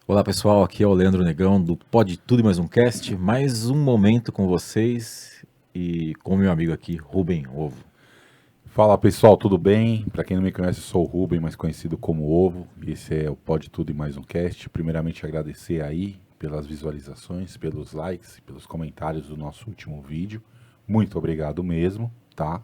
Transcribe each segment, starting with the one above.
Olá pessoal, aqui é o Leandro Negão do Pode Tudo e Mais um Cast, mais um momento com vocês e com meu amigo aqui, Rubem Ovo. Fala pessoal, tudo bem? Para quem não me conhece, eu sou o Rubem, mais conhecido como Ovo, e esse é o Pode Tudo e Mais um Cast. Primeiramente agradecer aí pelas visualizações, pelos likes e pelos comentários do nosso último vídeo. Muito obrigado mesmo, tá?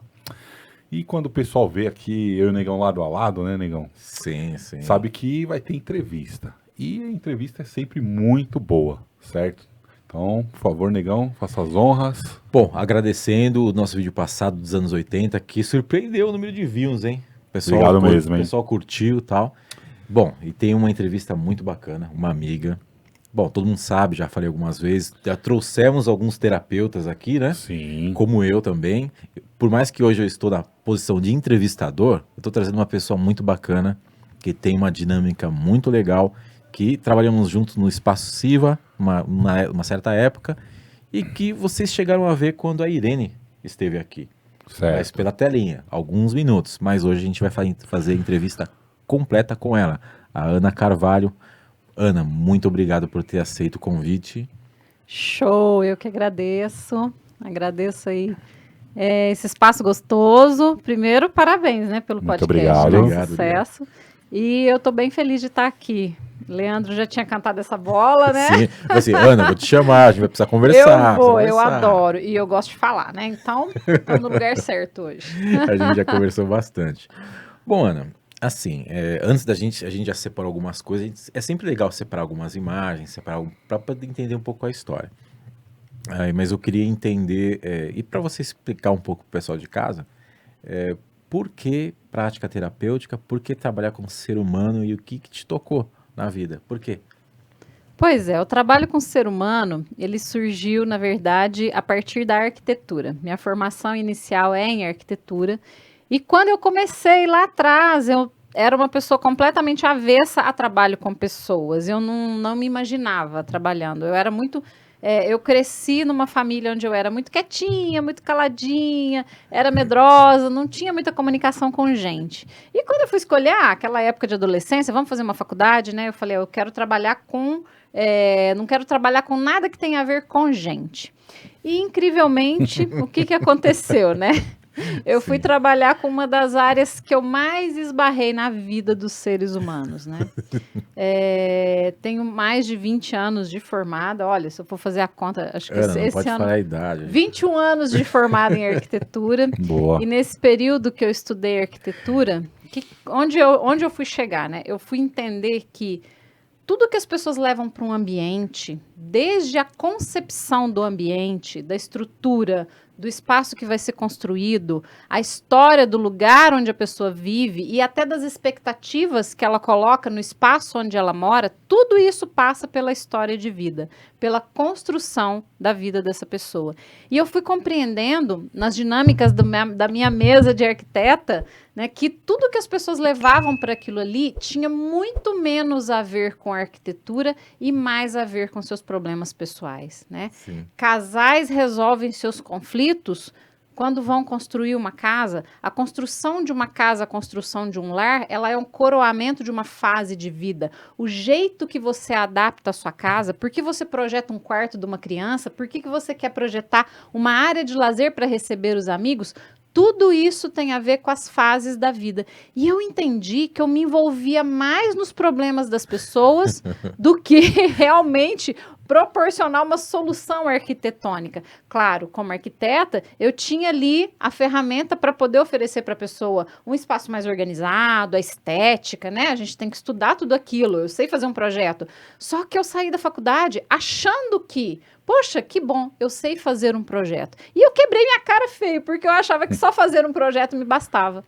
E quando o pessoal vê aqui eu e o Negão lado a lado, né, Negão? Sim, sim. Sabe que vai ter entrevista. E a entrevista é sempre muito boa, certo? Então, por favor, Negão, faça as honras. Bom, agradecendo o nosso vídeo passado dos anos 80, que surpreendeu o número de views, hein? Obrigado mesmo, O hein? pessoal curtiu e tal. Bom, e tem uma entrevista muito bacana, uma amiga. Bom, todo mundo sabe, já falei algumas vezes, já trouxemos alguns terapeutas aqui, né? Sim. Como eu também. Por mais que hoje eu estou na posição de entrevistador, eu estou trazendo uma pessoa muito bacana, que tem uma dinâmica muito legal, que trabalhamos juntos no Espaço Siva, uma certa época, e que vocês chegaram a ver quando a Irene esteve aqui. Mas Certo. pela telinha, alguns minutos. Mas hoje a gente vai fazer a entrevista completa com ela, a Ana Carvalho. Ana, muito obrigado por ter aceito o convite. Show, eu que agradeço. Agradeço aí esse espaço gostoso. Primeiro, parabéns, né, pelo Muito podcast, obrigado. né, Obrigado, sucesso. E eu tô bem feliz de estar aqui. Leandro já tinha cantado essa bola, né? Sim, assim, Ana, vou te chamar, a gente vai precisar conversar. Eu vou, precisa eu conversar. adoro e eu gosto de falar, né? Então, tô no lugar certo hoje. A gente já conversou bastante. Bom, Ana, assim, antes a gente já separou algumas coisas. É sempre legal separar algumas imagens, para poder entender um pouco a história. Mas eu queria entender, e para você explicar um pouco para o pessoal de casa, por que prática terapêutica, por que trabalhar com o ser humano e o que te tocou na vida? Por quê? Pois é, o trabalho com o ser humano, ele surgiu, na verdade, a partir da arquitetura. Minha formação inicial é em arquitetura. E quando eu comecei lá atrás, eu era uma pessoa completamente avessa a trabalho com pessoas. Eu não me imaginava trabalhando. Eu era muito. Eu cresci numa família onde eu era muito quietinha, muito caladinha, era medrosa, não tinha muita comunicação com gente. E quando eu fui escolher, aquela época de adolescência, vamos fazer uma faculdade, né? Eu falei, eu quero trabalhar com não quero trabalhar com nada que tenha a ver com gente. E, incrivelmente, o que aconteceu, né? Eu fui trabalhar com uma das áreas que eu mais esbarrei na vida dos seres humanos, né? Tenho mais de 20 anos de formada. Olha, se eu for fazer a conta, acho que Ana, não esse pode ano... falar a idade. 21 anos de formada em arquitetura. Boa. E nesse período que eu estudei arquitetura, onde eu fui chegar, né? Eu fui entender que tudo que as pessoas levam para um ambiente, desde a concepção do ambiente, da estrutura, do espaço que vai ser construído, a história do lugar onde a pessoa vive e até das expectativas que ela coloca no espaço onde ela mora, tudo isso passa pela história de vida, pela construção da vida dessa pessoa. E eu fui compreendendo nas dinâmicas da minha mesa de arquiteta, né, que tudo que as pessoas levavam para aquilo ali tinha muito menos a ver com a arquitetura e mais a ver com seus problemas pessoais, né? Sim. Casais resolvem seus conflitos quando vão construir uma casa. A construção de uma casa, a construção de um lar, ela é um coroamento de uma fase de vida. O jeito que você adapta a sua casa, por que você projeta um quarto de uma criança, por que você quer projetar uma área de lazer para receber os amigos, tudo isso tem a ver com as fases da vida. E eu entendi que eu me envolvia mais nos problemas das pessoas do que realmente proporcionar uma solução arquitetônica. Claro, como arquiteta, eu tinha ali a ferramenta para poder oferecer para a pessoa um espaço mais organizado, a estética, né? A gente tem que estudar tudo aquilo. Eu sei fazer um projeto. Só que eu saí da faculdade achando que, poxa, que bom, eu sei fazer um projeto. E eu quebrei minha cara feio, porque eu achava que só fazer um projeto me bastava.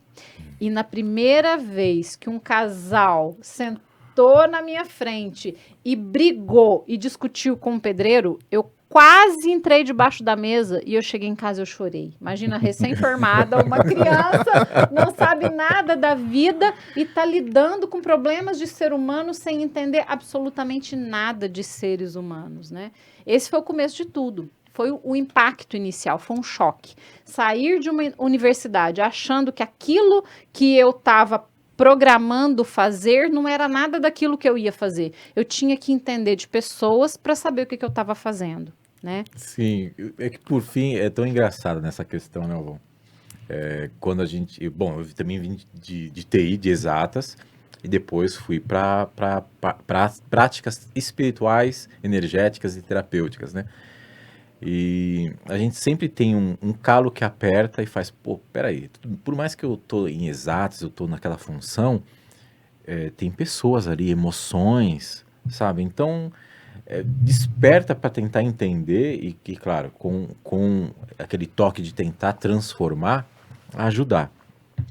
E na primeira vez que um casal sentou na minha frente e brigou e discutiu com o pedreiro, eu quase entrei debaixo da mesa e eu cheguei em casa e eu chorei. Imagina, recém-formada, uma criança, não sabe nada da vida e está lidando com problemas de ser humano sem entender absolutamente nada de seres humanos, né? Esse foi o começo de tudo. Foi o impacto inicial, foi um choque. Sair de uma universidade achando que aquilo que eu estava programando fazer, não era nada daquilo que eu ia fazer. Eu tinha que entender de pessoas para saber o que eu estava fazendo, né? Sim, é que por fim é tão engraçado nessa questão, né, Alvão? Quando a gente. Bom, eu também vim de TI, de exatas, e depois fui para práticas espirituais, energéticas e terapêuticas, né? E a gente sempre tem um calo que aperta e faz, pô, peraí, por mais que eu tô em exatas, eu tô naquela função, tem pessoas ali, emoções, sabe? Então, desperta para tentar entender e que, claro, com aquele toque de tentar transformar, ajudar.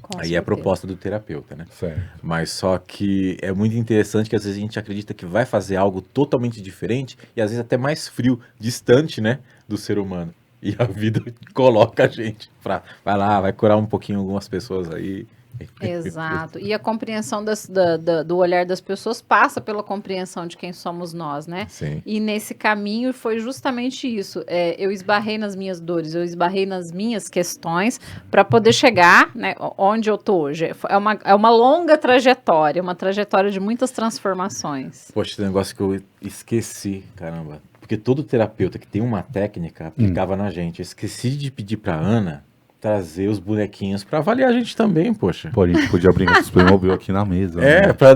Com Aí é a certeza. proposta do terapeuta, né? Certo. Mas só que é muito interessante que às vezes a gente acredita que vai fazer algo totalmente diferente e às vezes até mais frio, distante, né, do ser humano. E a vida coloca a gente vai lá, vai curar um pouquinho algumas pessoas aí. Exato. E a compreensão do olhar das pessoas passa pela compreensão de quem somos nós, né? Sim. E nesse caminho foi justamente isso. Eu esbarrei nas minhas dores, eu esbarrei nas minhas questões para poder chegar, né, onde eu tô hoje. É uma longa trajetória, uma trajetória de muitas transformações. Poxa, esse negócio que eu esqueci, caramba. Porque todo terapeuta que tem uma técnica aplicava na gente. Eu esqueci de pedir pra Ana trazer os bonequinhos pra avaliar a gente também, poxa. Pô, a gente podia brincar com os Playmobil aqui na mesa. né? Pra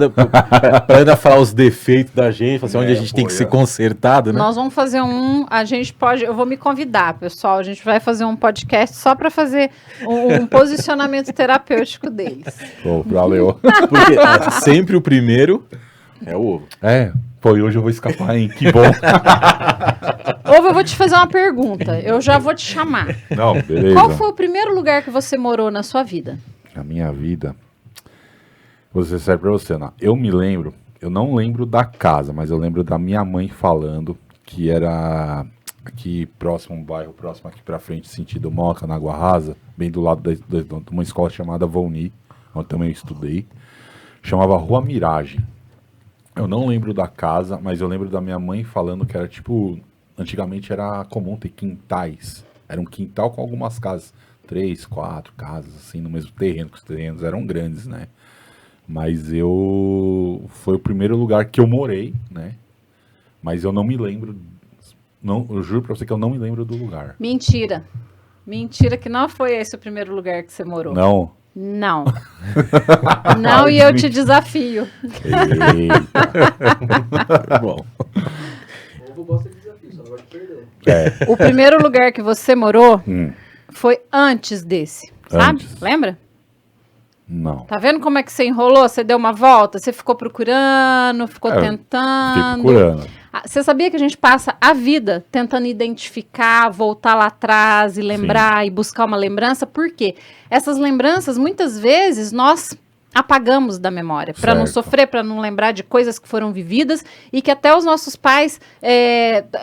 Ana falar os defeitos da gente, falar assim, onde a gente tem que ser consertado, né? Nós vamos fazer eu vou me convidar, pessoal, a gente vai fazer um podcast só para fazer um posicionamento terapêutico deles. Pô, valeu. Porque sempre o primeiro é o ovo. Pô, e hoje eu vou escapar, hein? Que bom. Ou eu vou te fazer uma pergunta, eu já vou te chamar. Não, beleza. Qual foi o primeiro lugar que você morou na sua vida? Na minha vida, vou ser sério pra você, Ana. Eu não lembro da casa, mas eu lembro da minha mãe falando que era aqui próximo, um bairro próximo aqui pra frente, sentido Moca, na Água Rasa, bem do lado de uma escola chamada Volni, onde também eu estudei. Chamava Rua Miragem. Eu não lembro da casa, mas eu lembro da minha mãe falando que era tipo... Antigamente era comum ter quintais. Era um quintal com algumas casas. 3, 4 casas, assim, no mesmo terreno, que os terrenos eram grandes, né? Mas foi o primeiro lugar que eu morei, né? Mas eu não me lembro... Não, eu juro pra você que eu não me lembro do lugar. Mentira. Mentira que não foi esse o primeiro lugar que você morou. Não? Não. Não, e eu te desafio. Eita. Bom, O povo gosta de desafio, só não gosta de perder. O primeiro lugar que você morou Hum, foi antes desse, sabe? Antes. Lembra? não. Tá vendo como é que você enrolou? Você deu uma volta, você ficou procurando, ficou Fiquei tentando. procurando. Você sabia que a gente passa a vida tentando identificar, voltar lá atrás e lembrar e buscar uma lembrança? Por quê? Essas lembranças, muitas vezes, nós apagamos da memória, para não Certo. sofrer, para não lembrar de coisas que foram vividas e que até os nossos pais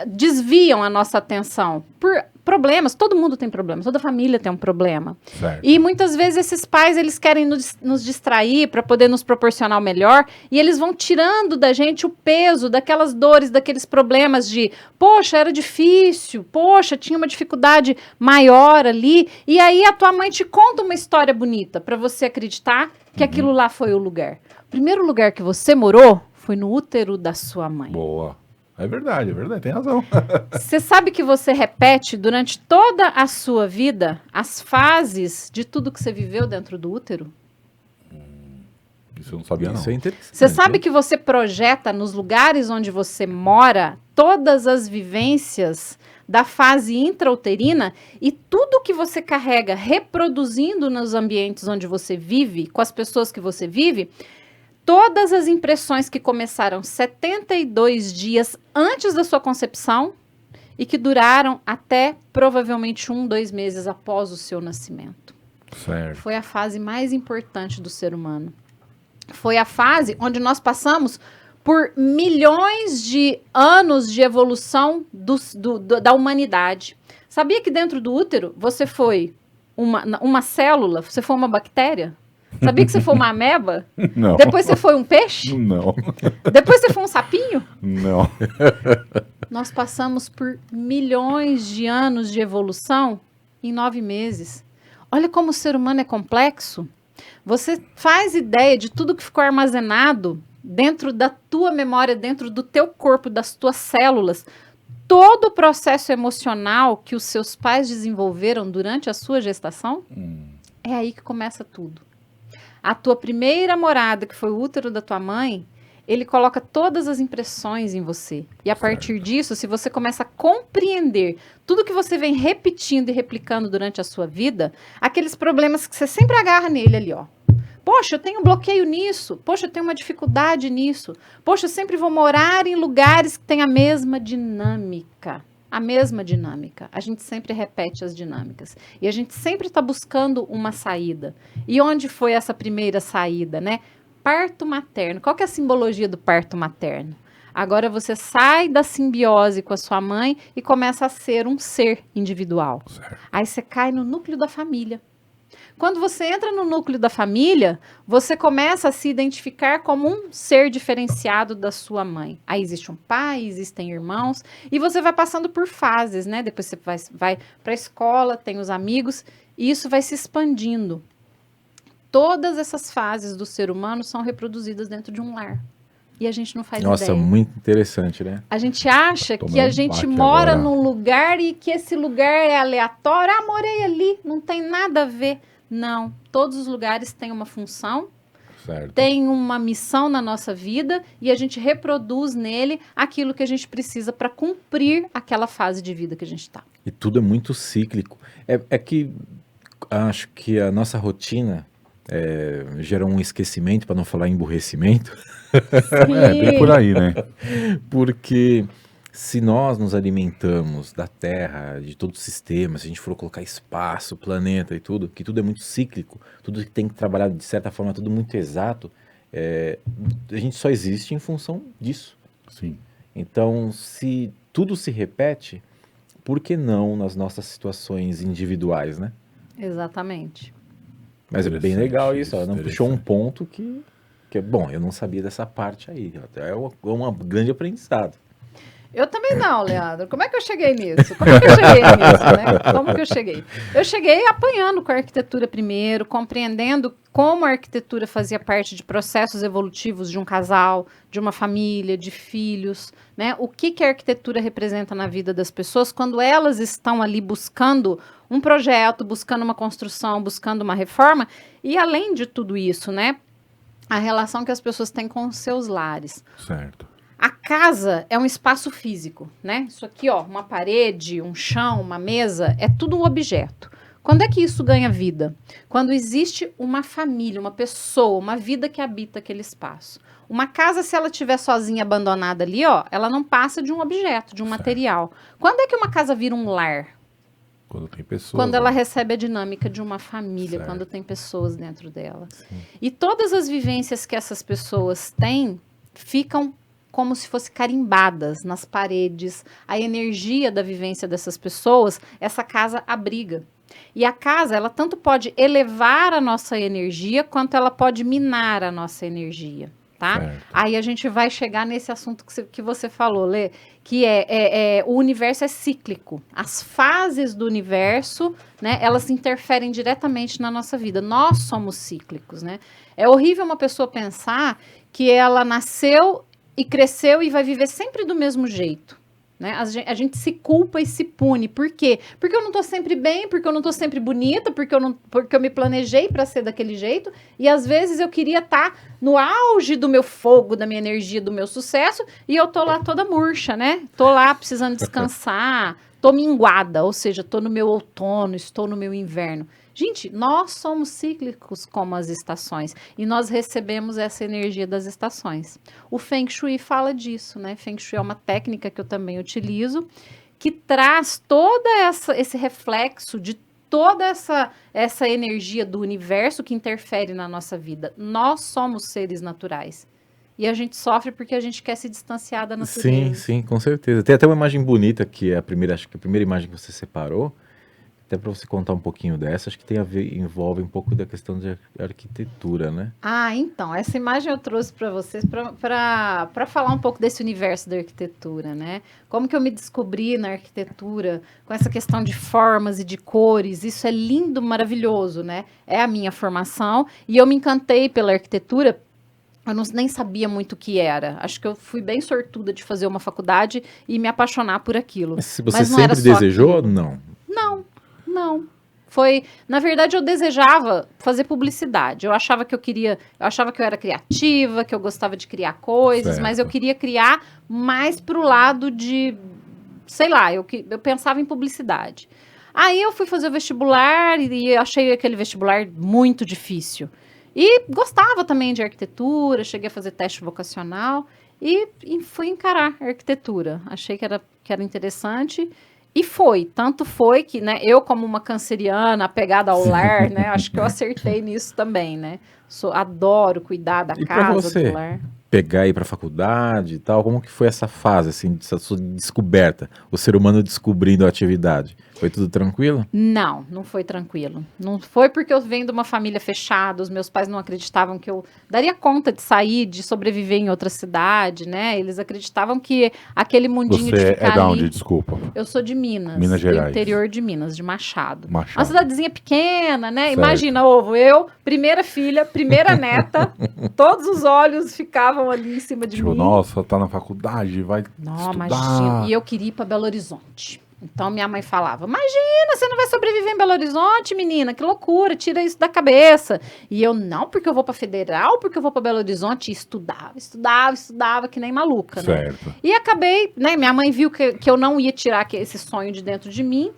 desviam a nossa atenção por problemas. Todo mundo tem problemas, toda família tem um problema. Certo. E muitas vezes esses pais, eles querem nos distrair para poder nos proporcionar o melhor e eles vão tirando da gente o peso daquelas dores, daqueles problemas de, poxa, era difícil, poxa, tinha uma dificuldade maior ali. E aí a tua mãe te conta uma história bonita para você acreditar que aquilo lá foi o lugar. O primeiro lugar que você morou foi no útero da sua mãe. Boa. É verdade, tem razão. Você sabe que você repete durante toda a sua vida as fases de tudo que você viveu dentro do útero? Isso eu não sabia, não. isso é interessante. Você sabe que você projeta nos lugares onde você mora todas as vivências da fase intrauterina e tudo que você carrega reproduzindo nos ambientes onde você vive, com as pessoas que você vive, todas as impressões que começaram 72 dias antes da sua concepção e que duraram até provavelmente 1, 2 meses após o seu nascimento. Certo. Foi a fase mais importante do ser humano. Foi a fase onde nós passamos por milhões de anos de evolução da humanidade. Sabia que dentro do útero você foi uma célula? Você foi uma bactéria? Sabia que você foi uma ameba? Não. Depois você foi um peixe? Não. Depois você foi um sapinho? Não. Nós passamos por milhões de anos de evolução em 9 meses. Olha como o ser humano é complexo. Você faz ideia de tudo que ficou armazenado dentro da tua memória, dentro do teu corpo, das tuas células, todo o processo emocional que os seus pais desenvolveram durante a sua gestação? É aí que começa tudo. A tua primeira morada, que foi o útero da tua mãe, ele coloca todas as impressões em você. E a partir disso, se você começa a compreender tudo que você vem repetindo e replicando durante a sua vida, aqueles problemas que você sempre agarra nele ali, ó. Poxa, eu tenho um bloqueio nisso. Poxa, eu tenho uma dificuldade nisso. Poxa, eu sempre vou morar em lugares que têm a mesma dinâmica. A mesma dinâmica. A gente sempre repete as dinâmicas. E a gente sempre está buscando uma saída. E onde foi essa primeira saída, né? Parto materno. Qual que é a simbologia do parto materno? Agora você sai da simbiose com a sua mãe e começa a ser um ser individual. Certo. Aí você cai no núcleo da família. Quando você entra no núcleo da família, você começa a se identificar como um ser diferenciado da sua mãe. Aí existe um pai, existem irmãos, e você vai passando por fases, né? Depois você vai para a escola, tem os amigos, e isso vai se expandindo. Todas essas fases do ser humano são reproduzidas dentro de um lar. E a gente não faz Nossa, ideia. muito interessante, né? A gente acha Tomar que a um gente baque mora agora. num lugar e que esse lugar é aleatório. Ah, morei ali, não tem nada a ver. Não, todos os lugares têm uma função, Certo. têm uma missão na nossa vida e a gente reproduz nele aquilo que a gente precisa para cumprir aquela fase de vida que a gente está. E tudo é muito cíclico. É que acho que a nossa rotina gera um esquecimento, para não falar emburrecimento, É, bem por aí, né? porque se nós nos alimentamos da Terra, de todo o sistema, se a gente for colocar espaço, planeta e tudo, que tudo é muito cíclico, tudo que tem que trabalhar de certa forma, tudo muito exato, a gente só existe em função disso. Sim. Então, se tudo se repete, por que não nas nossas situações individuais, né? Exatamente. Mas é bem Interessante legal isso, ela isso, não puxou um interessante. ponto que é bom, eu não sabia dessa parte aí, é um grande aprendizado. Eu também não, Leandro. Como é que eu cheguei nisso? Como é que eu cheguei nisso, né? Como que eu cheguei? Eu cheguei apanhando com a arquitetura primeiro, compreendendo como a arquitetura fazia parte de processos evolutivos de um casal, de uma família, de filhos, né? O que a arquitetura representa na vida das pessoas quando elas estão ali buscando um projeto, buscando uma construção, buscando uma reforma. E além de tudo isso, né? A relação que as pessoas têm com os seus lares. Certo. A casa é um espaço físico, né? Isso aqui, ó, uma parede, um chão, uma mesa, é tudo um objeto. Quando é que isso ganha vida? Quando existe uma família, uma pessoa, uma vida que habita aquele espaço. Uma casa, se ela estiver sozinha, abandonada ali, ó, ela não passa de um objeto, de um material. Quando é que uma casa vira um lar? Quando tem pessoas. Quando ela né? recebe a dinâmica de uma família, Certo. quando tem pessoas dentro dela. E todas as vivências que essas pessoas têm ficam como se fossem carimbadas nas paredes. A energia da vivência dessas pessoas, essa casa abriga. E a casa, ela tanto pode elevar a nossa energia, quanto ela pode minar a nossa energia, tá? Certo. Aí a gente vai chegar nesse assunto que você falou, Lê, que o universo é cíclico. As fases do universo, né, elas interferem diretamente na nossa vida. Nós somos cíclicos, né? É horrível uma pessoa pensar que ela nasceu e cresceu e vai viver sempre do mesmo jeito. Né? A gente se culpa e se pune. Por quê? Porque eu não estou sempre bem, porque eu não estou sempre bonita, porque eu me planejei para ser daquele jeito, e às vezes eu queria estar no auge do meu fogo, da minha energia, do meu sucesso, e eu tô lá toda murcha, né? Tô lá precisando descansar, tô minguada, ou seja, tô no meu outono, estou no meu inverno. Gente, nós somos cíclicos como as estações e nós recebemos essa energia das estações. O Feng Shui fala disso, né? Feng Shui é uma técnica que eu também utilizo, que traz esse reflexo de toda essa energia do universo que interfere na nossa vida. Nós somos seres naturais. E a gente sofre porque a gente quer se distanciar da natureza. Sim, com certeza. Tem até uma imagem bonita que é acho que a primeira imagem que você separou, até para você contar um pouquinho dessa, acho que tem a ver, envolve um pouco da questão de arquitetura, né? Ah, então, essa imagem eu trouxe para vocês para falar um pouco desse universo da arquitetura, né? Como que eu me descobri na arquitetura com essa questão de formas e de cores, isso é lindo, maravilhoso, né? É a minha formação e eu me encantei pela arquitetura. Eu nem sabia muito o que era. Acho que eu fui bem sortuda de fazer uma faculdade e me apaixonar por aquilo. Mas se você Mas não era sempre só desejou, aquilo. não. Não. Foi, na verdade, eu desejava fazer publicidade. Eu achava que eu era criativa, que eu gostava de criar coisas, Certo. mas eu queria criar mais pro lado de, sei lá, eu pensava em publicidade. Aí eu fui fazer o vestibular e achei aquele vestibular muito difícil. E gostava também de arquitetura, cheguei a fazer teste vocacional e fui encarar a arquitetura. Achei que era interessante. E tanto foi que, né, eu como uma canceriana apegada ao lar, né, acho que eu acertei nisso também, né, adoro cuidar da E pra casa, você? do lar. Pegar e ir pra faculdade e tal, como que foi essa fase, assim, essa sua descoberta? O ser humano descobrindo a atividade. Foi tudo tranquilo? Não foi tranquilo. Não foi porque eu venho de uma família fechada, os meus pais não acreditavam que eu daria conta de sair, de sobreviver em outra cidade, né, eles acreditavam que aquele mundinho de Você ficar é da ali... onde, desculpa? Eu sou de Minas, Minas do Gerais. interior de Minas, de Machado. Machado. Uma cidadezinha pequena, né? Certo. Imagina, eu, primeira filha, primeira neta, todos os olhos ficavam ali em cima de Tipo, mim. nossa, tá na faculdade, vai Não, estudar. imagina. E eu queria ir para Belo Horizonte. Então minha mãe falava: imagina, você não vai sobreviver em Belo Horizonte, menina, que loucura, tira isso da cabeça. E eu, não, porque eu vou para Federal, porque eu vou para Belo Horizonte. E estudava que nem maluca, né? Certo. E acabei, né? Minha mãe viu que eu não ia tirar esse sonho de dentro de mim.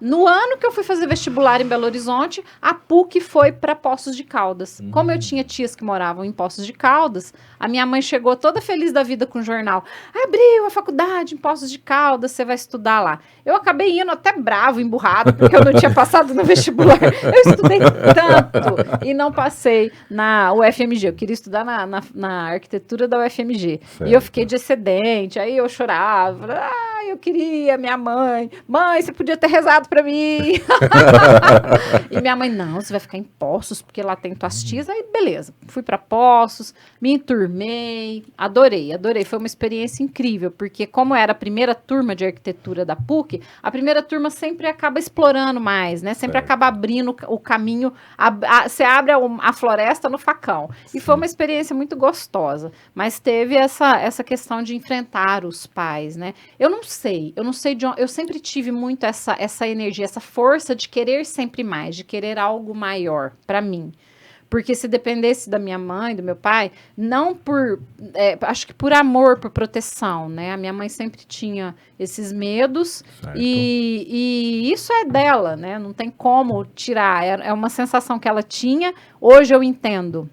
No ano que eu fui fazer vestibular em Belo Horizonte, a PUC foi para Poços de Caldas. Como eu tinha tias que moravam em Poços de Caldas, a minha mãe chegou toda feliz da vida com o jornal. Abriu a faculdade em Poços de Caldas, você vai estudar lá. Eu acabei indo até bravo, emburrado, porque eu não tinha passado no vestibular. Eu estudei tanto e não passei na UFMG. Eu queria estudar na arquitetura da UFMG. Certo. E eu fiquei de excedente, aí eu chorava. Eu queria minha mãe. Mãe, você podia ter rezado pra mim. E minha mãe, não, você vai ficar em Poços, porque lá tem tuas tias. Aí, beleza. Fui pra Poços, me enturmei. Adorei. Foi uma experiência incrível, porque como era a primeira turma de arquitetura da PUC, a primeira turma sempre acaba explorando mais, né? Sempre Certo. acaba abrindo o caminho. Você abre a floresta no facão. E foi uma experiência muito gostosa. Mas teve essa questão de enfrentar os pais, né? Eu não sei de onde. Eu sempre tive muito essa energia, essa força de querer sempre mais, de querer algo maior para mim. Porque se dependesse da minha mãe, do meu pai, não por... acho que por amor, por proteção, né? A minha mãe sempre tinha esses medos Certo. e isso é dela, né? Não tem como tirar. É uma sensação que ela tinha. Hoje eu entendo.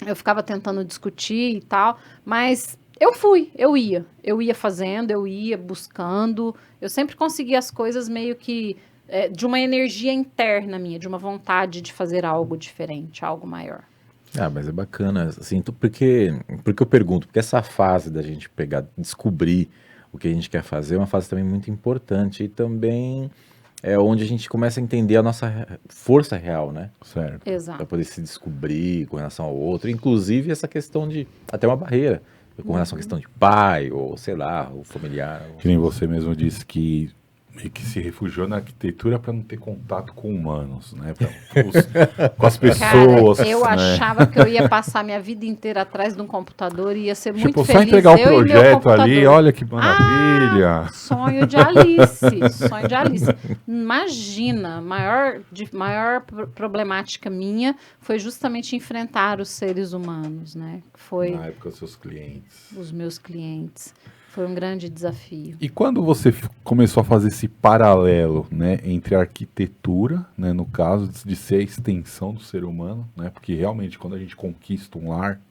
Eu ficava tentando discutir e tal, mas... eu ia fazendo, eu ia buscando, eu sempre conseguia as coisas meio que de uma energia interna minha, de uma vontade de fazer algo diferente, algo maior. Ah, mas é bacana, assim, porque eu pergunto, porque essa fase da gente descobrir o que a gente quer fazer é uma fase também muito importante e também é onde a gente começa a entender a nossa força real, né? Certo. Para Exato. poder se descobrir com relação ao outro, inclusive essa questão de, até uma barreira, com relação à questão de pai, ou sei lá, o familiar. Que nem você mesmo disse que meio que se refugiou na arquitetura para não ter contato com humanos, né? Com as pessoas. Cara, eu né? achava que eu ia passar minha vida inteira atrás de um computador e ia ser muito Tipo, feliz. só entregar o eu e meu projeto ali, computador. olha que maravilha. Sonho de Alice. Imagina, maior problemática minha foi justamente enfrentar os seres humanos, né? Foi Na época, seus clientes. os meus clientes. Foi um grande desafio. E quando você começou a fazer esse paralelo, né, entre a arquitetura, né, no caso de ser a extensão do ser humano, né, porque realmente quando a gente conquista um lar,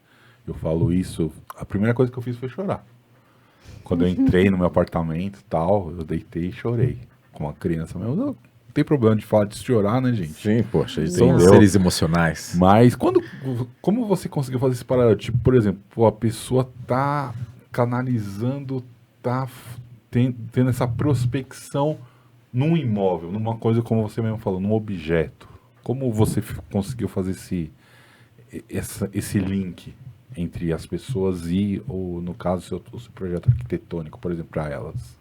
eu falo isso, a primeira coisa que eu fiz foi chorar. Quando eu entrei no meu apartamento e tal, eu deitei e chorei. Com uma criança mesmo, não tem problema de falar de chorar, né, gente? Sim, poxa, eles Entendeu? são seres emocionais. Mas como você conseguiu fazer esse paralelo? Tipo, por exemplo, a pessoa tá canalizando, tá tendo essa prospecção num imóvel, numa coisa como você mesmo falou, num objeto, como você conseguiu fazer esse link entre as pessoas e, ou, no caso, o seu projeto arquitetônico, por exemplo, para elas?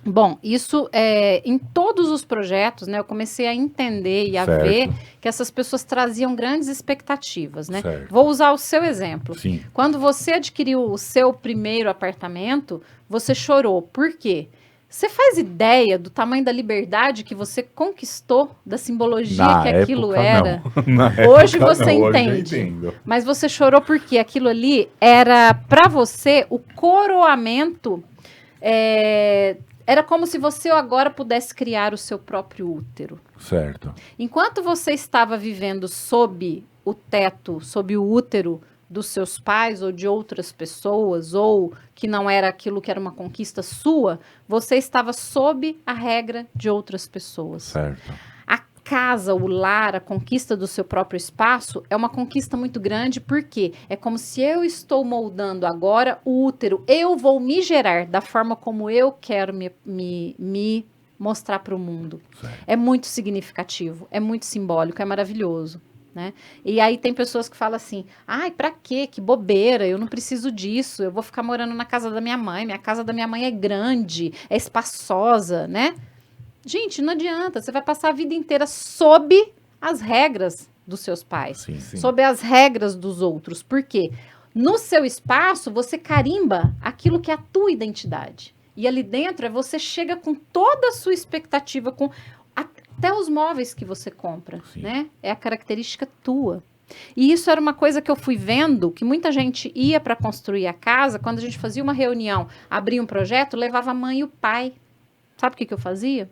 Bom, isso é em todos os projetos, né? Eu comecei a entender e a Certo. ver que essas pessoas traziam grandes expectativas, né? Certo. Vou usar o seu exemplo. Sim. Quando você adquiriu o seu primeiro apartamento, você chorou. Por quê? Você faz ideia do tamanho da liberdade que você conquistou, da simbologia Na que aquilo época, era? não. Na Hoje época, você não. Hoje eu entende. entendo. Mas você chorou porque aquilo ali era, para você, o coroamento. Era como se você agora pudesse criar o seu próprio útero. Certo. Enquanto você estava vivendo sob o teto, sob o útero dos seus pais ou de outras pessoas, ou que não era aquilo que era uma conquista sua, você estava sob a regra de outras pessoas. Certo. A casa, o lar, a conquista do seu próprio espaço é uma conquista muito grande, porque é como se eu estou moldando agora o útero, eu vou me gerar da forma como eu quero me mostrar para o mundo. Certo. É muito significativo, é muito simbólico, é maravilhoso. Né? E aí tem pessoas que falam assim, ai, pra quê? Que bobeira, eu não preciso disso, eu vou ficar morando na casa da minha casa da minha mãe é grande, é espaçosa, né? Gente, não adianta, você vai passar a vida inteira sob as regras dos seus pais, Sim, sim. sob as regras dos outros. Por quê? No seu espaço, você carimba aquilo que é a tua identidade. E ali dentro, você chega com toda a sua expectativa, com até os móveis que você compra, Sim. né? É a característica tua. E isso era uma coisa que eu fui vendo, que muita gente ia para construir a casa, quando a gente fazia uma reunião, abria um projeto, levava a mãe e o pai. Sabe o que eu fazia?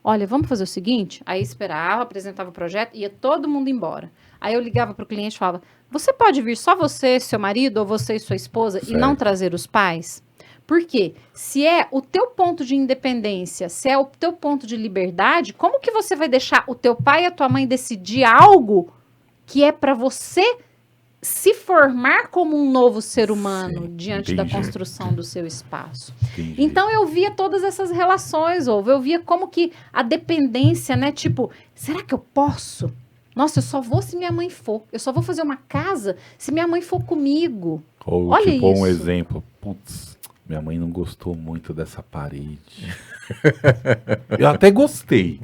Olha, vamos fazer o seguinte? Aí esperava, apresentava o projeto, ia todo mundo embora. Aí eu ligava para o cliente e falava, você pode vir só você, seu marido, ou você e sua esposa, Certo. e não trazer os pais? Por quê? Se é o teu ponto de independência, se é o teu ponto de liberdade, como que você vai deixar o teu pai e a tua mãe decidir algo que é para você se formar como um novo ser humano diante da construção do seu espaço? Entendi. Então eu via todas essas relações, eu via como que a dependência, né? Tipo, será que eu posso? Nossa, eu só vou se minha mãe for. Eu só vou fazer uma casa se minha mãe for comigo. Ou Olha tipo um isso. exemplo, putz, minha mãe não gostou muito dessa parede. Eu até gostei,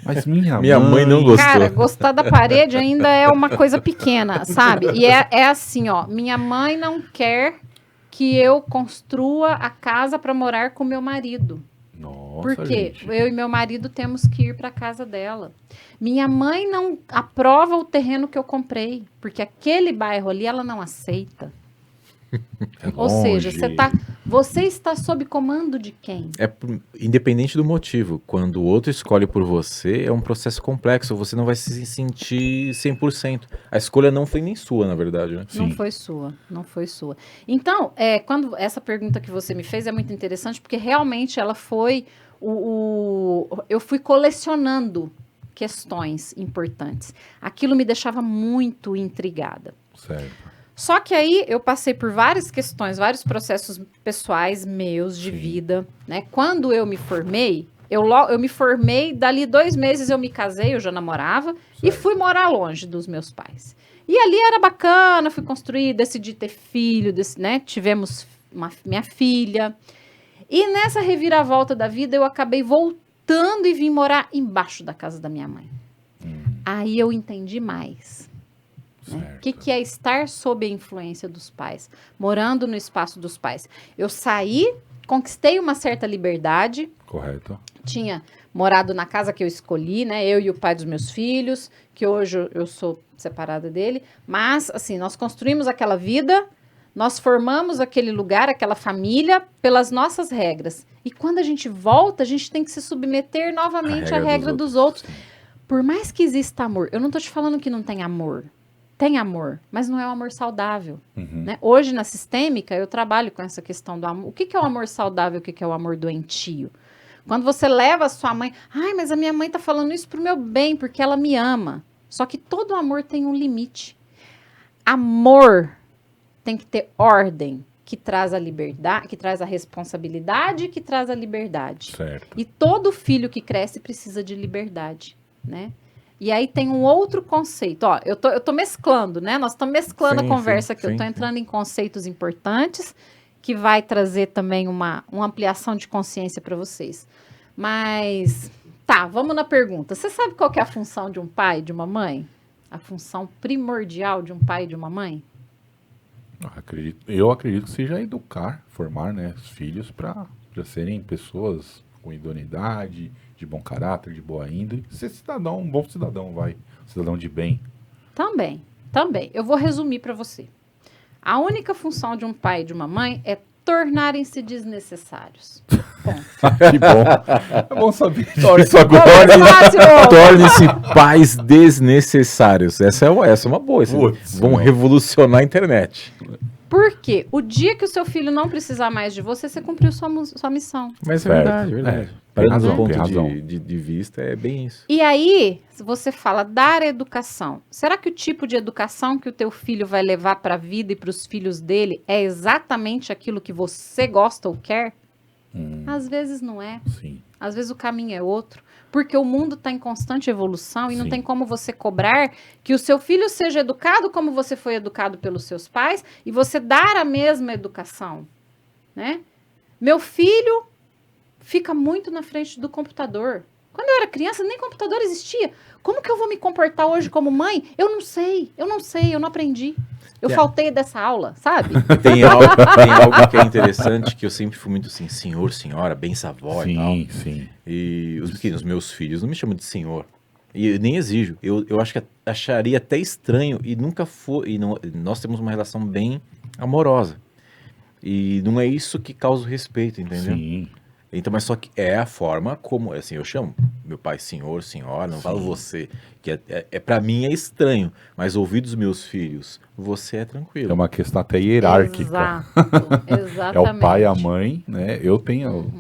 mas minha mãe não gostou. Cara, gostar da parede ainda é uma coisa pequena, sabe? E é assim, ó, minha mãe não quer que eu construa a casa para morar com meu marido. Nossa, Porque gente. eu e meu marido temos que ir para casa dela. Minha mãe não aprova o terreno que eu comprei, porque aquele bairro ali ela não aceita. É Ou seja, longe. você está sob comando de quem? Independente do motivo, quando o outro escolhe por você, é um processo complexo, você não vai se sentir 100%. A escolha não foi nem sua, na verdade, né? Não Sim. foi sua, não foi sua. Então, quando essa pergunta que você me fez é muito interessante, porque realmente ela foi eu fui colecionando questões importantes. Aquilo me deixava muito intrigada. Certo. Só que aí eu passei por várias questões, vários processos pessoais meus de Sim. vida, né? Quando eu me formei, eu me formei, dali 2 meses eu me casei, eu já namorava, e fui morar longe dos meus pais. E ali era bacana, fui construir, decidi ter filho, né? Tivemos minha filha. E nessa reviravolta da vida, eu acabei voltando e vim morar embaixo da casa da minha mãe. Aí eu entendi mais. Né? O que é estar sob a influência dos pais? Morando no espaço dos pais. Eu saí, conquistei uma certa liberdade. Correto. Tinha morado na casa que eu escolhi, né? Eu e o pai dos meus filhos, que hoje eu sou separada dele. Mas, assim, nós construímos aquela vida, nós formamos aquele lugar, aquela família, pelas nossas regras. E quando a gente volta, a gente tem que se submeter novamente à regra dos outros. Por mais que exista amor, eu não estou te falando que não tem amor. Tem amor, mas não é um amor saudável. Né? Hoje, na sistêmica, eu trabalho com essa questão do amor. O que é o amor saudável, o que é o amor doentio? Quando você leva a sua mãe... Ai, mas a minha mãe está falando isso pro meu bem, porque ela me ama. Só que todo amor tem um limite. Amor tem que ter ordem. O que traz a liberdade, que traz a responsabilidade, que traz a liberdade. Certo. E todo filho que cresce precisa de liberdade, né? E aí tem um outro conceito. Ó, eu tô mesclando, né? Nós estamos mesclando Sim, a conversa sim, aqui. Eu tô sim, entrando em conceitos importantes que vai trazer também uma ampliação de consciência para vocês. Mas, tá, vamos na pergunta. Você sabe qual que é a função de um pai e de uma mãe? A função primordial de um pai e de uma mãe? Eu acredito que seja educar, formar, né, os filhos para serem pessoas com idoneidade, de bom caráter, de boa índole. Ser cidadão, um bom cidadão, cidadão de bem. Também. Eu vou resumir para você. A única função de um pai e de uma mãe é tornarem-se desnecessários. Ponto. Que bom. É bom saber disso Torne-se pais desnecessários. Essa é uma boa. Putz, Vão não. revolucionar a internet. Por quê? O dia que o seu filho não precisar mais de você, você cumpriu sua missão. Mas Certo. é verdade. Tem Parando razão, do ponto tem razão. de vista, é bem isso. E aí, se você fala dar educação, será que o tipo de educação que o teu filho vai levar para a vida e para os filhos dele é exatamente aquilo que você gosta ou quer? Às vezes não é. Sim. Às vezes o caminho é outro. Porque o mundo está em constante evolução e não Sim. tem como você cobrar que o seu filho seja educado como você foi educado pelos seus pais e você dar a mesma educação, né? Meu filho fica muito na frente do computador. Quando eu era criança, nem computador existia. Como que eu vou me comportar hoje como mãe? Eu não sei, eu não aprendi. Eu faltei dessa aula, sabe? Tem algo que é interessante, que eu sempre fui muito assim, senhor, senhora, benção-avó e tal. Sim, sim. E os meus filhos não me chamam de senhor. E eu nem exijo. Eu acho que acharia até estranho e nunca foi. Nós temos uma relação bem amorosa. E não é isso que causa o respeito, entendeu? Sim. Então, mas só que é a forma como, assim, eu chamo meu pai senhor, senhora, não falo você, que para mim é estranho, mas ouvir dos meus filhos, você é tranquilo. É uma questão até hierárquica. Exato, exatamente. É o pai e a mãe, né? Eu tenho,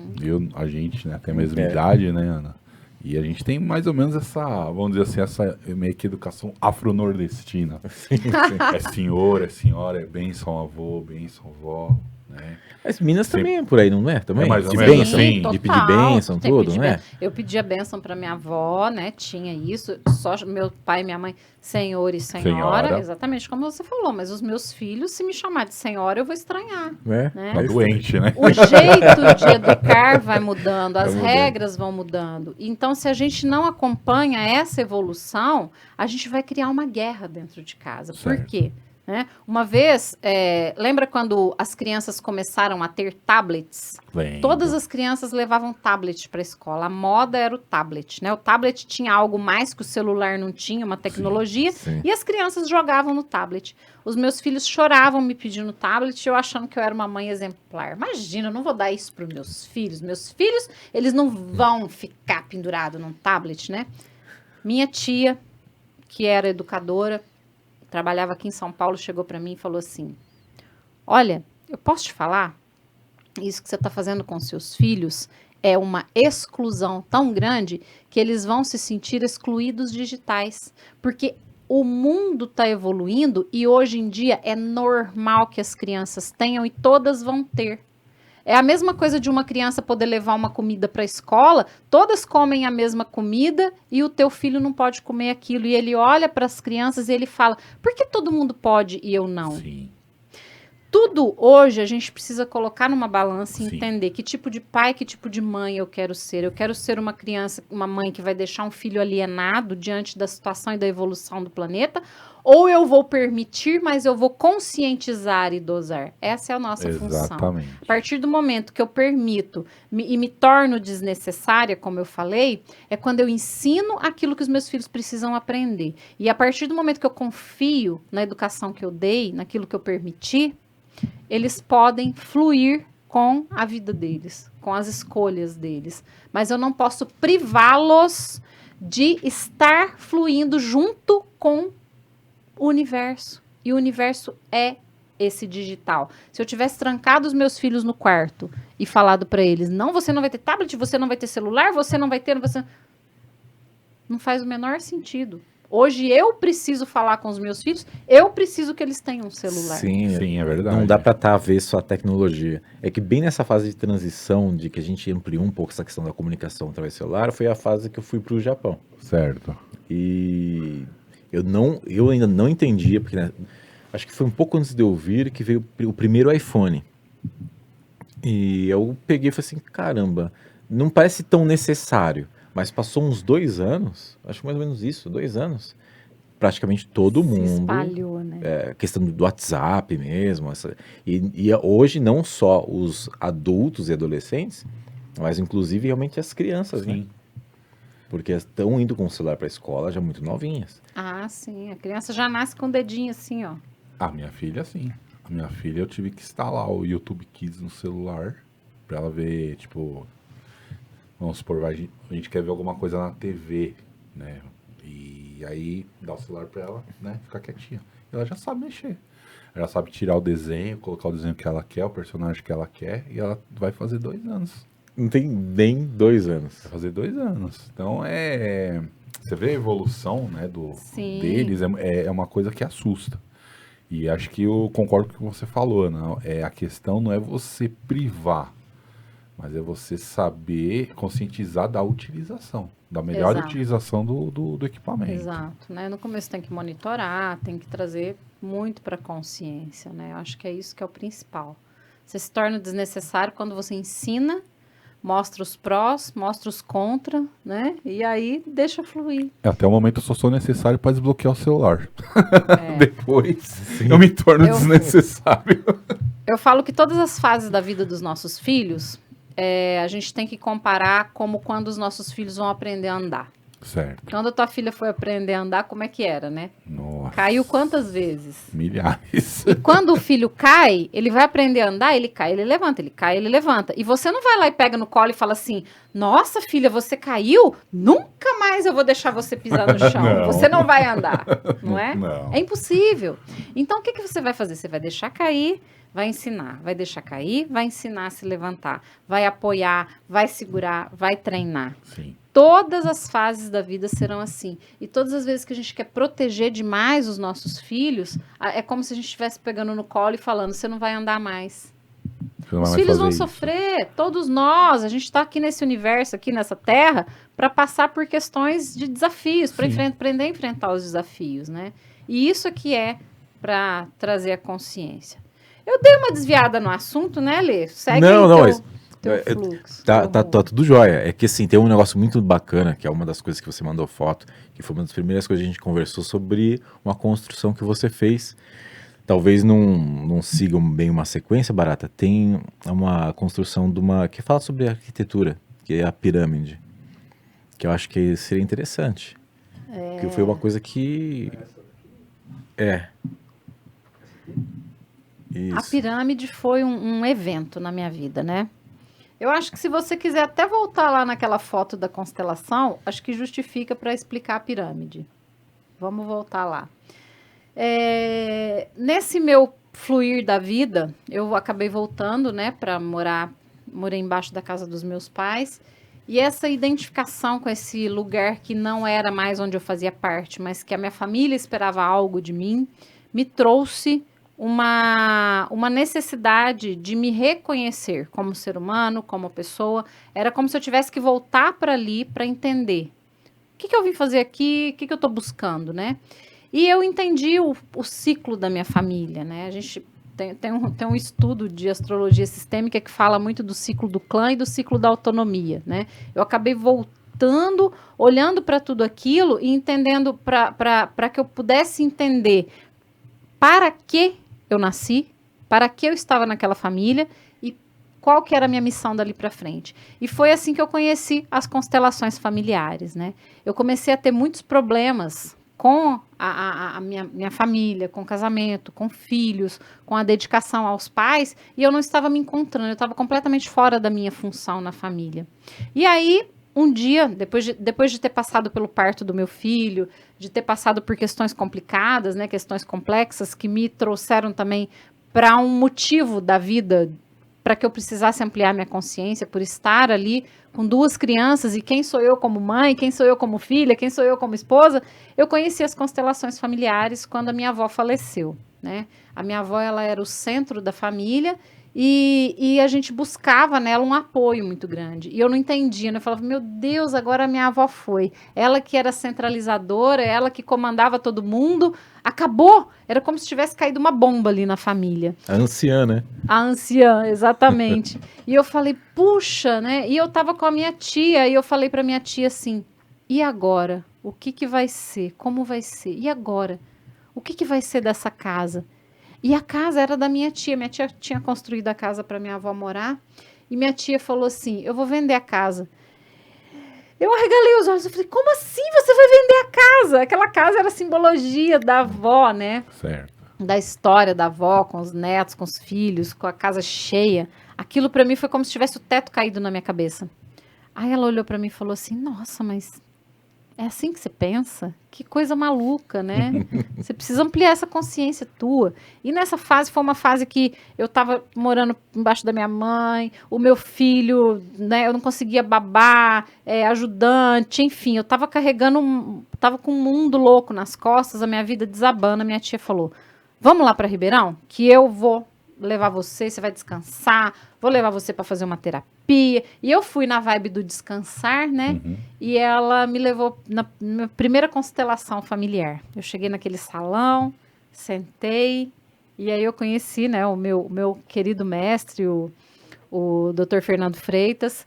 a gente, né, tem a mesma idade, né, Ana? E a gente tem mais ou menos essa, vamos dizer assim, essa meio que educação afro-nordestina. Sim, sim. É senhor, é senhora, é bênção avô, bênção vó, né? As Minas também é por aí, não é? Também? É mais ou de menos bênção, assim. de pedir bênção, Tem que tudo, pedir não é? bênção. Eu pedia bênção para minha avó, né? Tinha isso. Só meu pai e minha mãe, senhor e senhora. Exatamente como você falou. Mas os meus filhos, se me chamar de senhora, eu vou estranhar. Né? Né? Tá doente, né? O jeito de educar vai mudando, as mudando. regras vão mudando. Então, se a gente não acompanha essa evolução, a gente vai criar uma guerra dentro de casa. Por Certo. quê? Né? Uma vez, lembra quando as crianças começaram a ter tablets? Lembro. Todas as crianças levavam tablet para a escola. A moda era o tablet, né? O tablet tinha algo mais que o celular não tinha, uma tecnologia, Sim. e as crianças jogavam no tablet. Os meus filhos choravam me pedindo tablet, eu achando que eu era uma mãe exemplar. Imagina, eu não vou dar isso para os meus filhos. Meus filhos, eles não vão ficar pendurados num tablet, né? Minha tia, que era educadora, trabalhava aqui em São Paulo, chegou para mim e falou assim: olha, eu posso te falar? Isso que você está fazendo com seus filhos é uma exclusão tão grande que eles vão se sentir excluídos digitais. Porque o mundo está evoluindo e hoje em dia é normal que as crianças tenham e todas vão ter. É a mesma coisa de uma criança poder levar uma comida para a escola, todas comem a mesma comida e o teu filho não pode comer aquilo. E ele olha para as crianças e ele fala: por que todo mundo pode e eu não? Sim. Tudo hoje a gente precisa colocar numa balança e Sim. entender que tipo de pai, que tipo de mãe eu quero ser. Eu quero ser uma criança, uma mãe que vai deixar um filho alienado diante da situação e da evolução do planeta, ou eu vou permitir, mas eu vou conscientizar e dosar. Essa é a nossa função. Exatamente. A partir do momento que eu permito e me torno desnecessária, como eu falei, é quando eu ensino aquilo que os meus filhos precisam aprender. E a partir do momento que eu confio na educação que eu dei, naquilo que eu permiti, eles podem fluir com a vida deles, com as escolhas deles. Mas eu não posso privá-los de estar fluindo junto com o universo. E o universo é esse digital. Se eu tivesse trancado os meus filhos no quarto e falado para eles: não, você não vai ter tablet, você não vai ter celular, você não vai ter... Não faz o menor sentido. Hoje eu preciso falar com os meus filhos, eu preciso que eles tenham um celular. Sim, é verdade. Não dá para estar avesso à tecnologia. É que bem nessa fase de transição, de que a gente ampliou um pouco essa questão da comunicação através do celular, foi a fase que eu fui para o Japão. Certo. E eu ainda não entendia, porque né, acho que foi um pouco antes de eu vir que veio o primeiro iPhone. E eu peguei e falei assim, caramba, não parece tão necessário. Mas passou uns 2 anos, acho que mais ou menos isso, 2 anos. Praticamente todo Se mundo. espalhou, né? Questão do WhatsApp mesmo. E hoje não só os adultos e adolescentes, mas inclusive realmente as crianças, né? Sim. Porque estão indo com o celular para a escola já muito novinhas. Ah, sim. A criança já nasce com o dedinho assim, ó. A minha filha, sim. A minha filha, eu tive que instalar o YouTube Kids no celular pra ela ver, tipo... Vamos supor, a gente quer ver alguma coisa na TV, né? E aí dá o celular pra ela, né? Ficar quietinha. Ela já sabe mexer. Ela sabe tirar o desenho, colocar o desenho que ela quer, o personagem que ela quer, e ela vai fazer 2 anos. Não tem nem 2 anos. Vai fazer 2 anos. Então você vê a evolução, né, Sim. deles, é uma coisa que assusta. E acho que eu concordo com o que você falou, não? A questão não é você privar, mas é você saber conscientizar da utilização, da melhor Exato. utilização do equipamento. Exato, né? No começo tem que monitorar, tem que trazer muito para consciência, né? Eu acho que é isso que é o principal. Você se torna desnecessário quando você ensina, mostra os prós, mostra os contra, né? E aí deixa fluir. Até o momento eu só sou necessário para desbloquear o celular. É. Depois eu me torno Eu- desnecessário. Eu falo que todas as fases da vida dos nossos filhos, a gente tem que comparar como quando os nossos filhos vão aprender a andar. Certo. Quando a tua filha foi aprender a andar, como é que era, né? Nossa. Caiu quantas vezes? Milhares. E quando o filho cai, ele vai aprender a andar, ele cai, ele levanta, ele cai, ele levanta. E você não vai lá e pega no colo e fala assim: nossa, filha, você caiu? Nunca mais eu vou deixar você pisar no chão. Não. Você não vai andar, não é? Não. É impossível. Então, o que você vai fazer? Você vai deixar cair, vai ensinar. Vai deixar cair, vai ensinar a se levantar. Vai apoiar, vai segurar, vai treinar. Sim. Todas as fases da vida serão assim. E todas as vezes que a gente quer proteger demais os nossos filhos, é como se a gente estivesse pegando no colo e falando: você não vai andar mais. Você não vai Os mais filhos vão fazer isso. sofrer, todos nós. A gente está aqui nesse universo, aqui nessa terra, para passar por questões de desafios, para Sim. aprender a enfrentar os desafios, né? E isso aqui é para trazer a consciência. Eu dei uma desviada no assunto, né, Lê? Segue Não, aí não, teu, mas- teu é, fluxo. Tá, teu tá, rumo. tá tudo jóia. É que assim, tem um negócio muito bacana, que é uma das coisas que você mandou foto, que foi uma das primeiras coisas que a gente conversou sobre uma construção que você fez. Talvez não sigam bem uma sequência, Barata. Tem uma construção de uma. Que fala sobre arquitetura, que é a pirâmide. Que eu acho que seria interessante. Que foi uma coisa que. É. A Isso. pirâmide foi um evento na minha vida, né? Eu acho que se você quiser até voltar lá naquela foto da constelação, acho que justifica para explicar a pirâmide. Vamos voltar lá. Nesse meu fluir da vida, eu acabei voltando, né, para morei embaixo da casa dos meus pais. E essa identificação com esse lugar que não era mais onde eu fazia parte, mas que a minha família esperava algo de mim, me trouxe uma necessidade de me reconhecer como ser humano, como pessoa. Era como se eu tivesse que voltar para ali para entender o que eu vim fazer aqui, o que eu estou buscando, né? E eu entendi o ciclo da minha família, né? A gente tem um estudo de astrologia sistêmica que fala muito do ciclo do clã e do ciclo da autonomia, né? Eu acabei voltando, olhando para tudo aquilo e entendendo para que eu pudesse entender para que eu nasci, para que eu estava naquela família e qual que era a minha missão dali para frente. E foi assim que eu conheci as constelações familiares, né? Eu comecei a ter muitos problemas com a minha família, com o casamento, com filhos, com a dedicação aos pais, e eu não estava me encontrando, eu estava completamente fora da minha função na família. E aí, um dia, depois de ter passado pelo parto do meu filho, de ter passado por questões complicadas, né, questões complexas, que me trouxeram também para um motivo da vida, para que eu precisasse ampliar minha consciência por estar ali com 2 crianças, e quem sou eu como mãe, quem sou eu como filha, quem sou eu como esposa, eu conheci as constelações familiares quando a minha avó faleceu, né? A minha avó, ela era o centro da família, e a gente buscava nela um apoio muito grande. E eu não entendia, né? Eu falava, meu Deus, agora a minha avó foi. Ela que era centralizadora, ela que comandava todo mundo, acabou. Era como se tivesse caído uma bomba ali na família. A anciã, né? A anciã, exatamente. E eu falei, puxa, né? E eu tava com a minha tia, e eu falei pra minha tia assim, e agora? O que que vai ser? Como vai ser? E agora? O que que vai ser dessa casa? E a casa era da minha tia tinha construído a casa para minha avó morar, e minha tia falou assim, eu vou vender a casa. Eu arregalei os olhos, eu falei, como assim você vai vender a casa? Aquela casa era a simbologia da avó, né? Certo. Da história da avó, com os netos, com os filhos, com a casa cheia. Aquilo para mim foi como se tivesse o teto caído na minha cabeça. Aí ela olhou para mim e falou assim, nossa, mas é assim que você pensa? Que coisa maluca, né? Você precisa ampliar essa consciência tua. E nessa fase, foi uma fase que eu tava morando embaixo da minha mãe, o meu filho, né? Eu não conseguia babar, ajudante, enfim. Eu tava carregando, tava com um mundo louco nas costas, a minha vida desabando. A minha tia falou, vamos lá para Ribeirão? Que eu vou levar você vai descansar, vou levar você para fazer uma terapia. E eu fui na vibe do descansar, né? Uhum. E ela me levou na minha primeira constelação familiar. Eu cheguei naquele salão, sentei, e aí eu conheci, né, o meu querido mestre, o Dr. Fernando Freitas,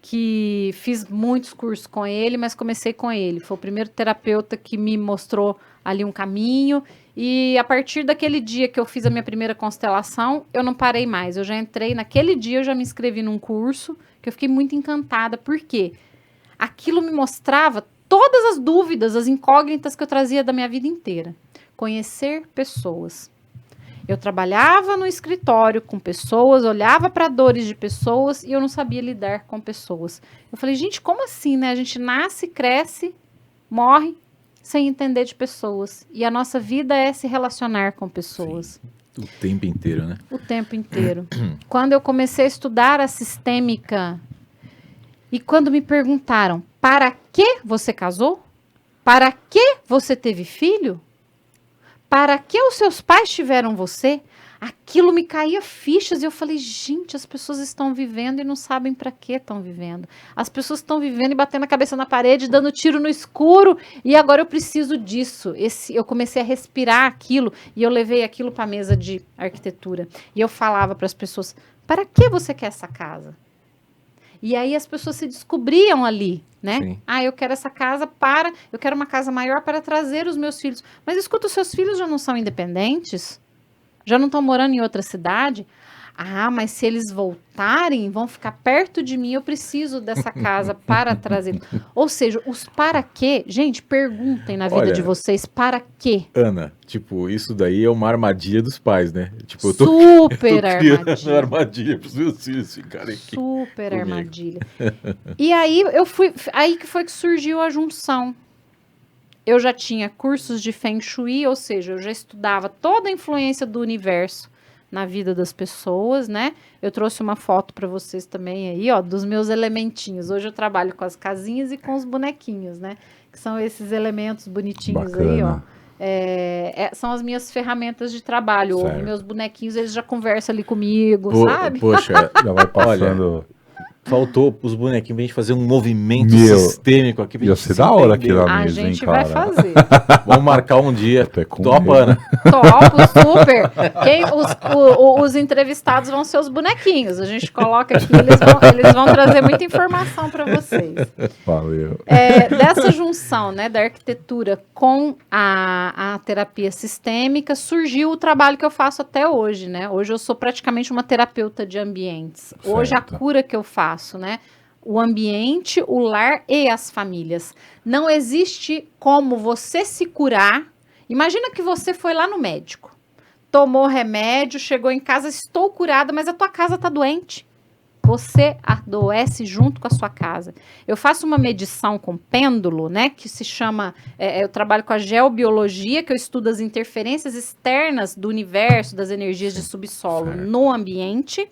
que fiz muitos cursos com ele, mas comecei com ele. Foi o primeiro terapeuta que me mostrou ali um caminho. E a partir daquele dia que eu fiz a minha primeira constelação, eu não parei mais. Eu já entrei, naquele dia eu já me inscrevi num curso, que eu fiquei muito encantada. Por quê? Aquilo me mostrava todas as dúvidas, as incógnitas que eu trazia da minha vida inteira. Conhecer pessoas. Eu trabalhava no escritório com pessoas, olhava para dores de pessoas e eu não sabia lidar com pessoas. Eu falei, gente, como assim, né? A gente nasce, cresce, morre sem entender de pessoas. E a nossa vida é se relacionar com pessoas. Sim, o tempo inteiro, né? O tempo inteiro. Quando eu comecei a estudar a sistêmica e quando me perguntaram, para que você casou? Para que você teve filho? Para que os seus pais tiveram você? Aquilo me caía fichas e eu falei, gente, as pessoas estão vivendo e não sabem para que estão vivendo. As pessoas estão vivendo e batendo a cabeça na parede, dando tiro no escuro, e agora eu preciso disso. Eu comecei a respirar aquilo e eu levei aquilo para a mesa de arquitetura. E eu falava para as pessoas, para que você quer essa casa? E aí as pessoas se descobriam ali, né? Sim. Ah, eu quero essa casa eu quero uma casa maior para trazer os meus filhos. Mas escuta, os seus filhos já não são independentes? Já não estão morando em outra cidade? Ah, mas se eles voltarem, vão ficar perto de mim, eu preciso dessa casa para trazer. Ou seja, os para quê? Gente, perguntem na vida Olha, de vocês, para quê? Ana, tipo, isso daí é uma armadilha dos pais, né? Tipo, eu tô Super criando armadilha. armadilha pros meus filhos ficarem aqui. Super comigo. armadilha. E aí aí que foi que surgiu a junção. Eu já tinha cursos de Feng Shui, ou seja, eu já estudava toda a influência do universo na vida das pessoas, né? Eu trouxe uma foto para vocês também aí, ó, dos meus elementinhos. Hoje eu trabalho com as casinhas e com os bonequinhos, né? Que são esses elementos bonitinhos aí, ó. São as minhas ferramentas de trabalho. Os meus bonequinhos, eles já conversam ali comigo, sabe? Poxa, Já vai passando. faltou os bonequinhos pra gente fazer um movimento Meu, sistêmico aqui. pra ia gente ser se da hora entender. aquilo lá. A mesa, hein, gente vai cara? fazer. Vamos marcar um dia. Até com Topa, medo. Ana. Topo, super. Os entrevistados vão ser os bonequinhos. A gente coloca aqui, eles vão trazer muita informação para vocês. Valeu. Dessa junção, né, da arquitetura com a terapia sistêmica, surgiu o trabalho que eu faço até hoje, né? Hoje eu sou praticamente uma terapeuta de ambientes. Hoje Certo. a cura que eu faço, né? O ambiente, o lar e as famílias. Não existe como você se curar. Imagina que você foi lá no médico, tomou remédio, chegou em casa, estou curada, mas a tua casa está doente. Você adoece junto com a sua casa. Eu faço uma medição com pêndulo, né, que se chama, eu trabalho com a geobiologia, que eu estudo as interferências externas do universo, das energias de subsolo Certo. no ambiente.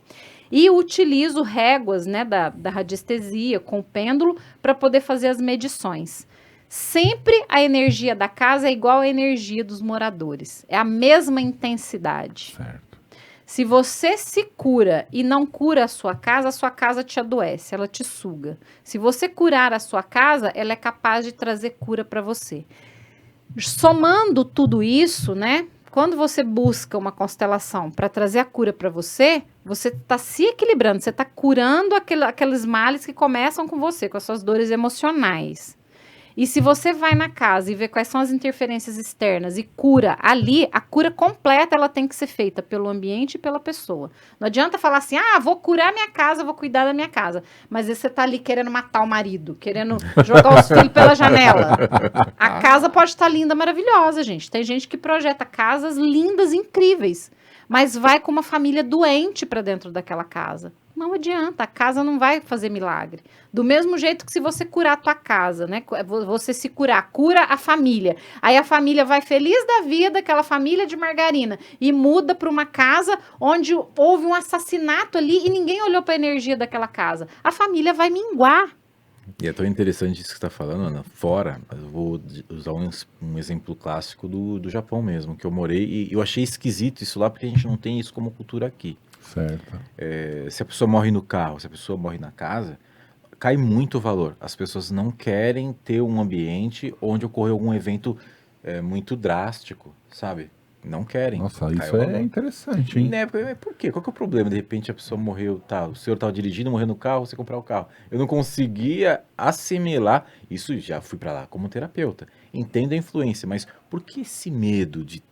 E utilizo réguas, né, da radiestesia com o pêndulo para poder fazer as medições. Sempre a energia da casa é igual à energia dos moradores. É a mesma intensidade. Certo. Se você se cura e não cura a sua casa te adoece, ela te suga. Se você curar a sua casa, ela é capaz de trazer cura para você. Somando tudo isso, né? Quando você busca uma constelação para trazer a cura para você está se equilibrando, você está curando aqueles males que começam com você, com as suas dores emocionais. E se você vai na casa e vê quais são as interferências externas e cura ali, a cura completa ela tem que ser feita pelo ambiente e pela pessoa. Não adianta falar assim, vou curar minha casa, vou cuidar da minha casa. Mas aí você tá ali querendo matar o marido, querendo jogar os filhos pela janela. A casa pode estar linda, maravilhosa, gente. Tem gente que projeta casas lindas, incríveis, mas vai com uma família doente para dentro daquela casa. Não adianta, a casa não vai fazer milagre. Do mesmo jeito que se você curar a tua casa, né? Você se curar, cura a família. Aí a família vai feliz da vida, aquela família de margarina, e muda para uma casa onde houve um assassinato ali e ninguém olhou para a energia daquela casa. A família vai minguar. E é tão interessante isso que você está falando, Ana. Fora, eu vou usar um exemplo clássico do Japão mesmo, que eu morei e eu achei esquisito isso lá, porque a gente não tem isso como cultura aqui. Certo. Se a pessoa morre no carro, se a pessoa morre na casa, cai muito o valor. As pessoas não querem ter um ambiente onde ocorreu algum evento muito drástico, sabe? Não querem. Nossa, Cai isso o é valor. interessante, hein? Né? Por quê? Qual que é o problema? De repente a pessoa morreu, o senhor estava dirigindo, morreu no carro, você comprar o carro. Eu não conseguia assimilar, isso já fui para lá como terapeuta. Entendo a influência, mas por que esse medo de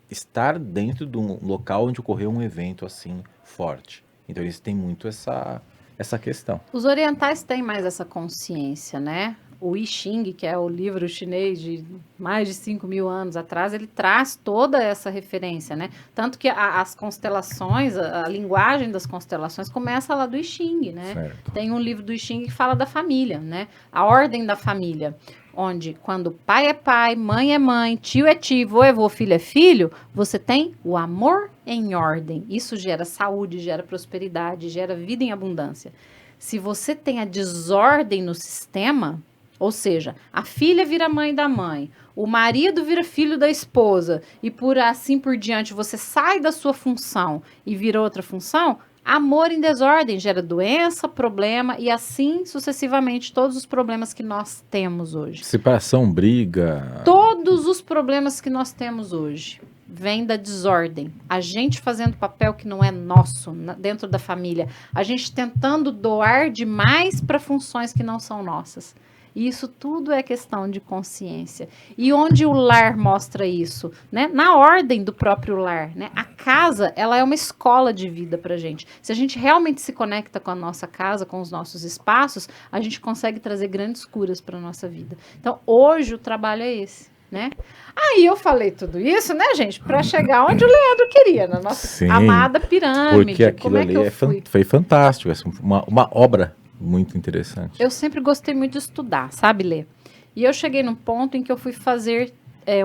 estar dentro de um local onde ocorreu um evento assim forte? Então eles têm muito essa questão. Os orientais têm mais essa consciência, né? O I Ching, que é o livro chinês de mais de 5.000 anos atrás, ele traz toda essa referência, né? Tanto que as constelações, a linguagem das constelações começa lá do I Ching, né? Certo. Tem um livro do I Ching que fala da família, né? A ordem da família, onde quando pai é pai, mãe é mãe, tio é tio, vô é vô, filho é filho, você tem o amor em ordem. Isso gera saúde, gera prosperidade, gera vida em abundância. Se você tem a desordem no sistema, ou seja, a filha vira mãe da mãe, o marido vira filho da esposa e por assim por diante você sai da sua função e vira outra função, amor em desordem gera doença, problema e assim sucessivamente todos os problemas que nós temos hoje. Separação, briga. Todos os problemas que nós temos hoje vêm da desordem. A gente fazendo papel que não é nosso dentro da família. A gente tentando doar demais para funções que não são nossas. E isso tudo é questão de consciência. E onde o lar mostra isso? Né? Na ordem do próprio lar. Né? A casa, ela é uma escola de vida pra gente. Se a gente realmente se conecta com a nossa casa, com os nossos espaços, a gente consegue trazer grandes curas para nossa vida. Então, hoje o trabalho é esse. Né? Aí eu falei tudo isso, né, gente, para chegar onde o Leandro queria, na nossa Sim, amada pirâmide. porque aquilo Como é ali que eu fui? foi fantástico, uma obra muito interessante. Eu sempre gostei muito de estudar, sabe, Lê? E eu cheguei num ponto em que eu fui fazer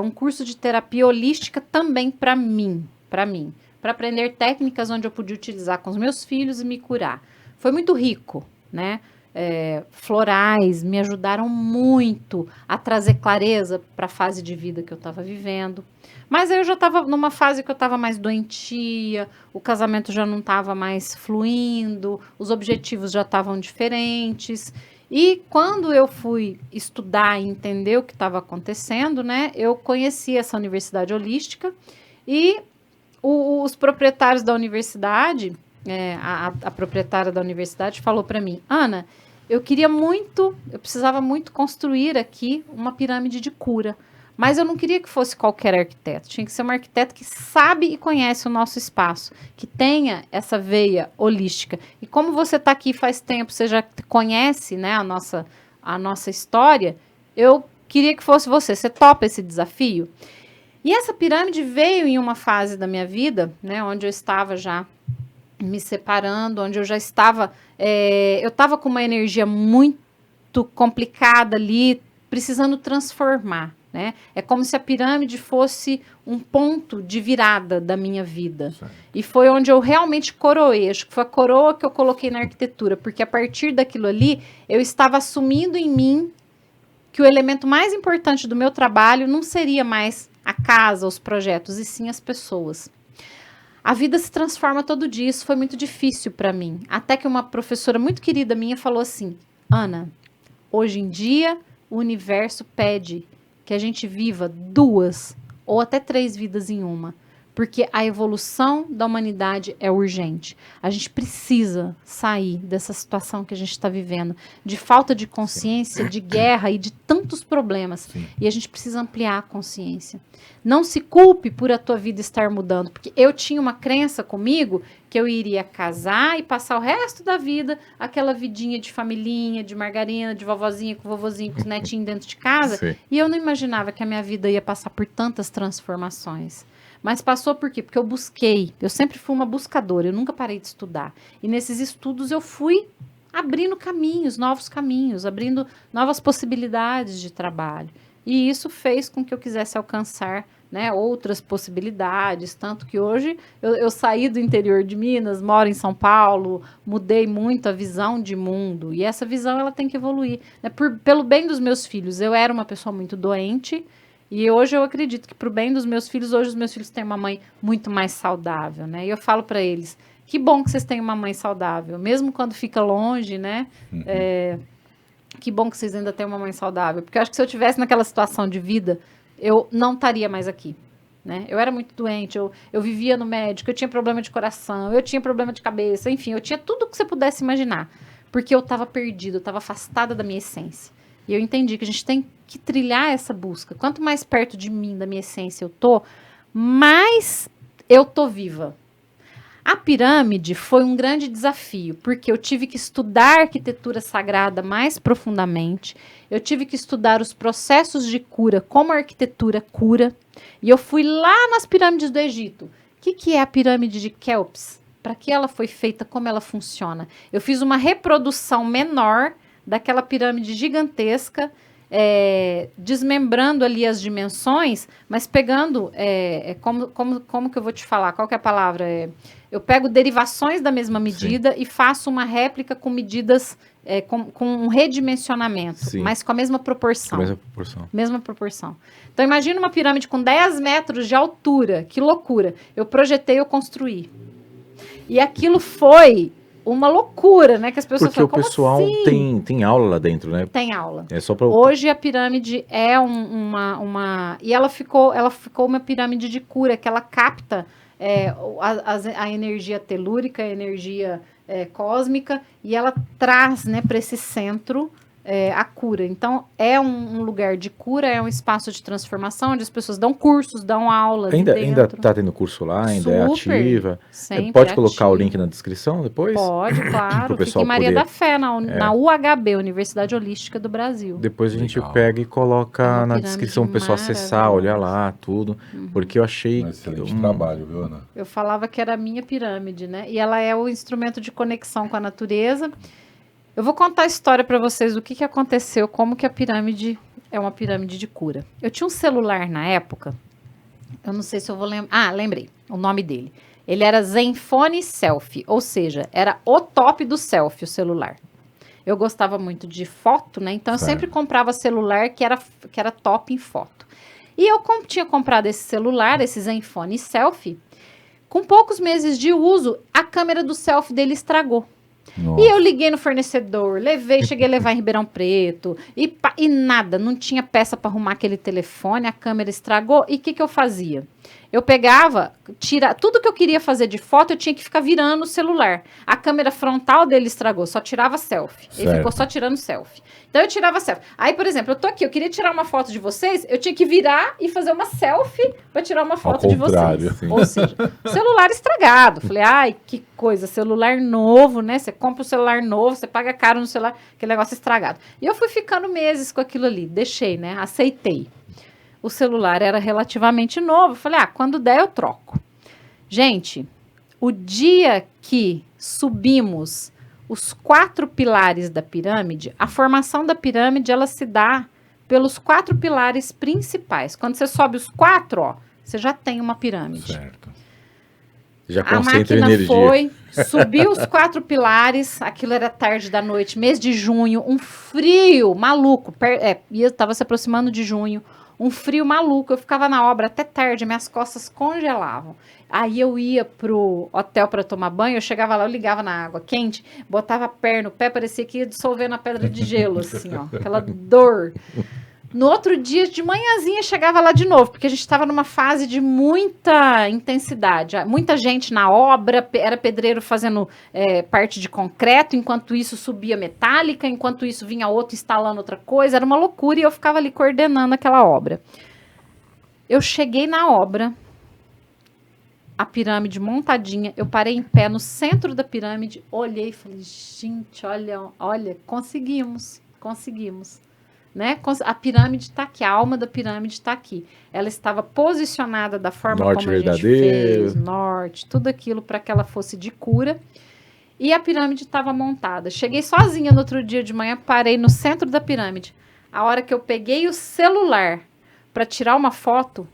um curso de terapia holística também para mim, para aprender técnicas onde eu podia utilizar com os meus filhos e me curar. Foi muito rico, né? Florais me ajudaram muito a trazer clareza para a fase de vida que eu estava vivendo. Mas aí eu já estava numa fase que eu estava mais doentia, o casamento já não estava mais fluindo, os objetivos já estavam diferentes. E quando eu fui estudar e entender o que estava acontecendo, né, eu conheci essa universidade holística e os proprietários da universidade, a proprietária da universidade falou para mim, Ana, eu precisava muito construir aqui uma pirâmide de cura. Mas eu não queria que fosse qualquer arquiteto. Tinha que ser um arquiteto que sabe e conhece o nosso espaço, que tenha essa veia holística. E como você está aqui faz tempo, você já conhece, né, a nossa história, eu queria que fosse você. Você topa esse desafio? E essa pirâmide veio em uma fase da minha vida, né, onde eu estava já me separando, onde eu já estava... eu estava com uma energia muito complicada ali, precisando transformar. né? É como se a pirâmide fosse um ponto de virada da minha vida. Certo. E foi onde eu realmente coroei. Acho que foi a coroa que eu coloquei na arquitetura, porque a partir daquilo ali, eu estava assumindo em mim que o elemento mais importante do meu trabalho não seria mais a casa, os projetos, e sim as pessoas. A vida se transforma todo dia, isso foi muito difícil para mim. Até que uma professora muito querida minha falou assim: Ana, hoje em dia o universo pede que a gente viva 2 ou até 3 vidas em uma. Porque a evolução da humanidade é urgente. A gente precisa sair dessa situação que a gente está vivendo, de falta de consciência, de guerra e de tantos problemas. Sim. E a gente precisa ampliar a consciência. Não se culpe por a tua vida estar mudando, porque eu tinha uma crença comigo que eu iria casar e passar o resto da vida aquela vidinha de familhinha, de margarina, de vovozinha com vovozinho, com os netinhos dentro de casa. Sim. E eu não imaginava que a minha vida ia passar por tantas transformações. Mas passou por quê? Porque eu busquei. Eu sempre fui uma buscadora, eu nunca parei de estudar. E nesses estudos eu fui abrindo caminhos, novos caminhos, abrindo novas possibilidades de trabalho. E isso fez com que eu quisesse alcançar, né, outras possibilidades. Tanto que hoje eu saí do interior de Minas, moro em São Paulo, mudei muito a visão de mundo. E essa visão ela tem que evoluir, né? Pelo bem dos meus filhos. Eu era uma pessoa muito doente. E hoje eu acredito que, para o bem dos meus filhos, hoje os meus filhos têm uma mãe muito mais saudável, né? E eu falo para eles, que bom que vocês têm uma mãe saudável, mesmo quando fica longe, né? Que bom que vocês ainda têm uma mãe saudável. Porque eu acho que se eu tivesse naquela situação de vida, eu não estaria mais aqui, né? Eu era muito doente, eu vivia no médico, eu tinha problema de coração, eu tinha problema de cabeça, enfim, eu tinha tudo que você pudesse imaginar. Porque eu estava perdida, eu estava afastada da minha essência. E eu entendi que a gente tem que trilhar essa busca. Quanto mais perto de mim, da minha essência eu tô, mais eu tô viva. A pirâmide foi um grande desafio, porque eu tive que estudar arquitetura sagrada mais profundamente, eu tive que estudar os processos de cura, como a arquitetura cura, e eu fui lá nas pirâmides do Egito. O que é a pirâmide de Quéops? Para que ela foi feita, como ela funciona? Eu fiz uma reprodução menor daquela pirâmide gigantesca, desmembrando ali as dimensões, mas pegando, como que eu vou te falar? Qual que é a palavra? Eu pego derivações da mesma medida e faço uma réplica com medidas, com um redimensionamento, Sim. mas com a mesma proporção. Com a mesma proporção. Mesma proporção. Então, imagina uma pirâmide com 10 metros de altura. Que loucura. Eu projetei, eu construí. E aquilo foi uma loucura, né? Que as pessoas Porque o falam, como pessoal assim? tem aula lá dentro, né? Tem aula. É só para Hoje a pirâmide é uma... E ela ficou uma pirâmide de cura, que ela capta a energia telúrica, a energia cósmica, e ela traz, né, para esse centro a cura. Então, é um lugar de cura, é um espaço de transformação, onde as pessoas dão cursos, dão aulas Ainda tá tendo curso lá, ainda é Super, ativa. sempre Pode colocar o ativa. link na descrição depois? Pode, claro. Pro Fica pessoal em Maria poder- da Fé, na UHB, Universidade Holística do Brasil. Depois a gente Legal. pega e É coloca uma na pirâmide descrição o pessoal acessar, olhar lá, tudo. Porque eu achei... Um excelente trabalho, viu, Ana? Eu falava que era a minha pirâmide, né? E ela é o instrumento de conexão com a natureza. Eu vou contar a história para vocês do que aconteceu, como que a pirâmide é uma pirâmide de cura. Eu tinha um celular na época, eu não sei se eu vou lembrar. Ah, lembrei o nome dele. Ele era Zenfone Selfie, ou seja, era o top do selfie, o celular. Eu gostava muito de foto, né? Então eu Certo. sempre comprava celular que era top em foto. E eu tinha comprado esse celular, esse Zenfone Selfie, com poucos meses de uso, a câmera do selfie dele estragou. Nossa. E eu liguei no fornecedor, cheguei a levar em Ribeirão Preto, e nada, não tinha peça para arrumar aquele telefone, a câmera estragou, e o que eu fazia? Eu pegava, tudo que eu queria fazer de foto, eu tinha que ficar virando o celular. A câmera frontal dele estragou, só tirava selfie. Ele Certo. ficou só tirando selfie. Então eu tirava selfie. Aí, por exemplo, eu tô aqui, eu queria tirar uma foto de vocês, eu tinha que virar e fazer uma selfie para tirar uma foto de contrário, vocês. sim. Ou seja, celular estragado. Falei, ai, que coisa, celular novo, né? Você compra um celular novo, você paga caro no celular, aquele negócio estragado. E eu fui ficando meses com aquilo ali, deixei, né? Aceitei. O celular era relativamente novo. Falei, quando der eu troco. Gente, o dia que subimos os 4 pilares da pirâmide, a formação da pirâmide, ela se dá pelos 4 pilares principais. Quando você sobe os 4, ó, você já tem uma pirâmide. Certo. Já A concentra máquina energia. foi, subiu os 4 pilares, aquilo era tarde da noite, mês de junho, um frio maluco, estava se aproximando de junho, um frio maluco, eu ficava na obra até tarde, minhas costas congelavam. Aí eu ia pro hotel para tomar banho, eu chegava lá, eu ligava na água quente, botava a perna, o pé parecia que ia dissolver na pedra de gelo, assim, ó, aquela dor. No outro dia, de manhãzinha, chegava lá de novo, porque a gente estava numa fase de muita intensidade. Muita gente na obra, era pedreiro fazendo parte de concreto, enquanto isso subia metálica, enquanto isso vinha outro instalando outra coisa. Era uma loucura e eu ficava ali coordenando aquela obra. Eu cheguei na obra, a pirâmide montadinha, eu parei em pé no centro da pirâmide, olhei e falei, gente, olha, conseguimos. Né? A pirâmide está aqui, a alma da pirâmide está aqui. Ela estava posicionada da forma Norte como a gente verdadeiro. fez, norte, tudo aquilo para que ela fosse de cura. E a pirâmide estava montada. Cheguei sozinha no outro dia de manhã, parei no centro da pirâmide. A hora que eu peguei o celular para tirar uma foto,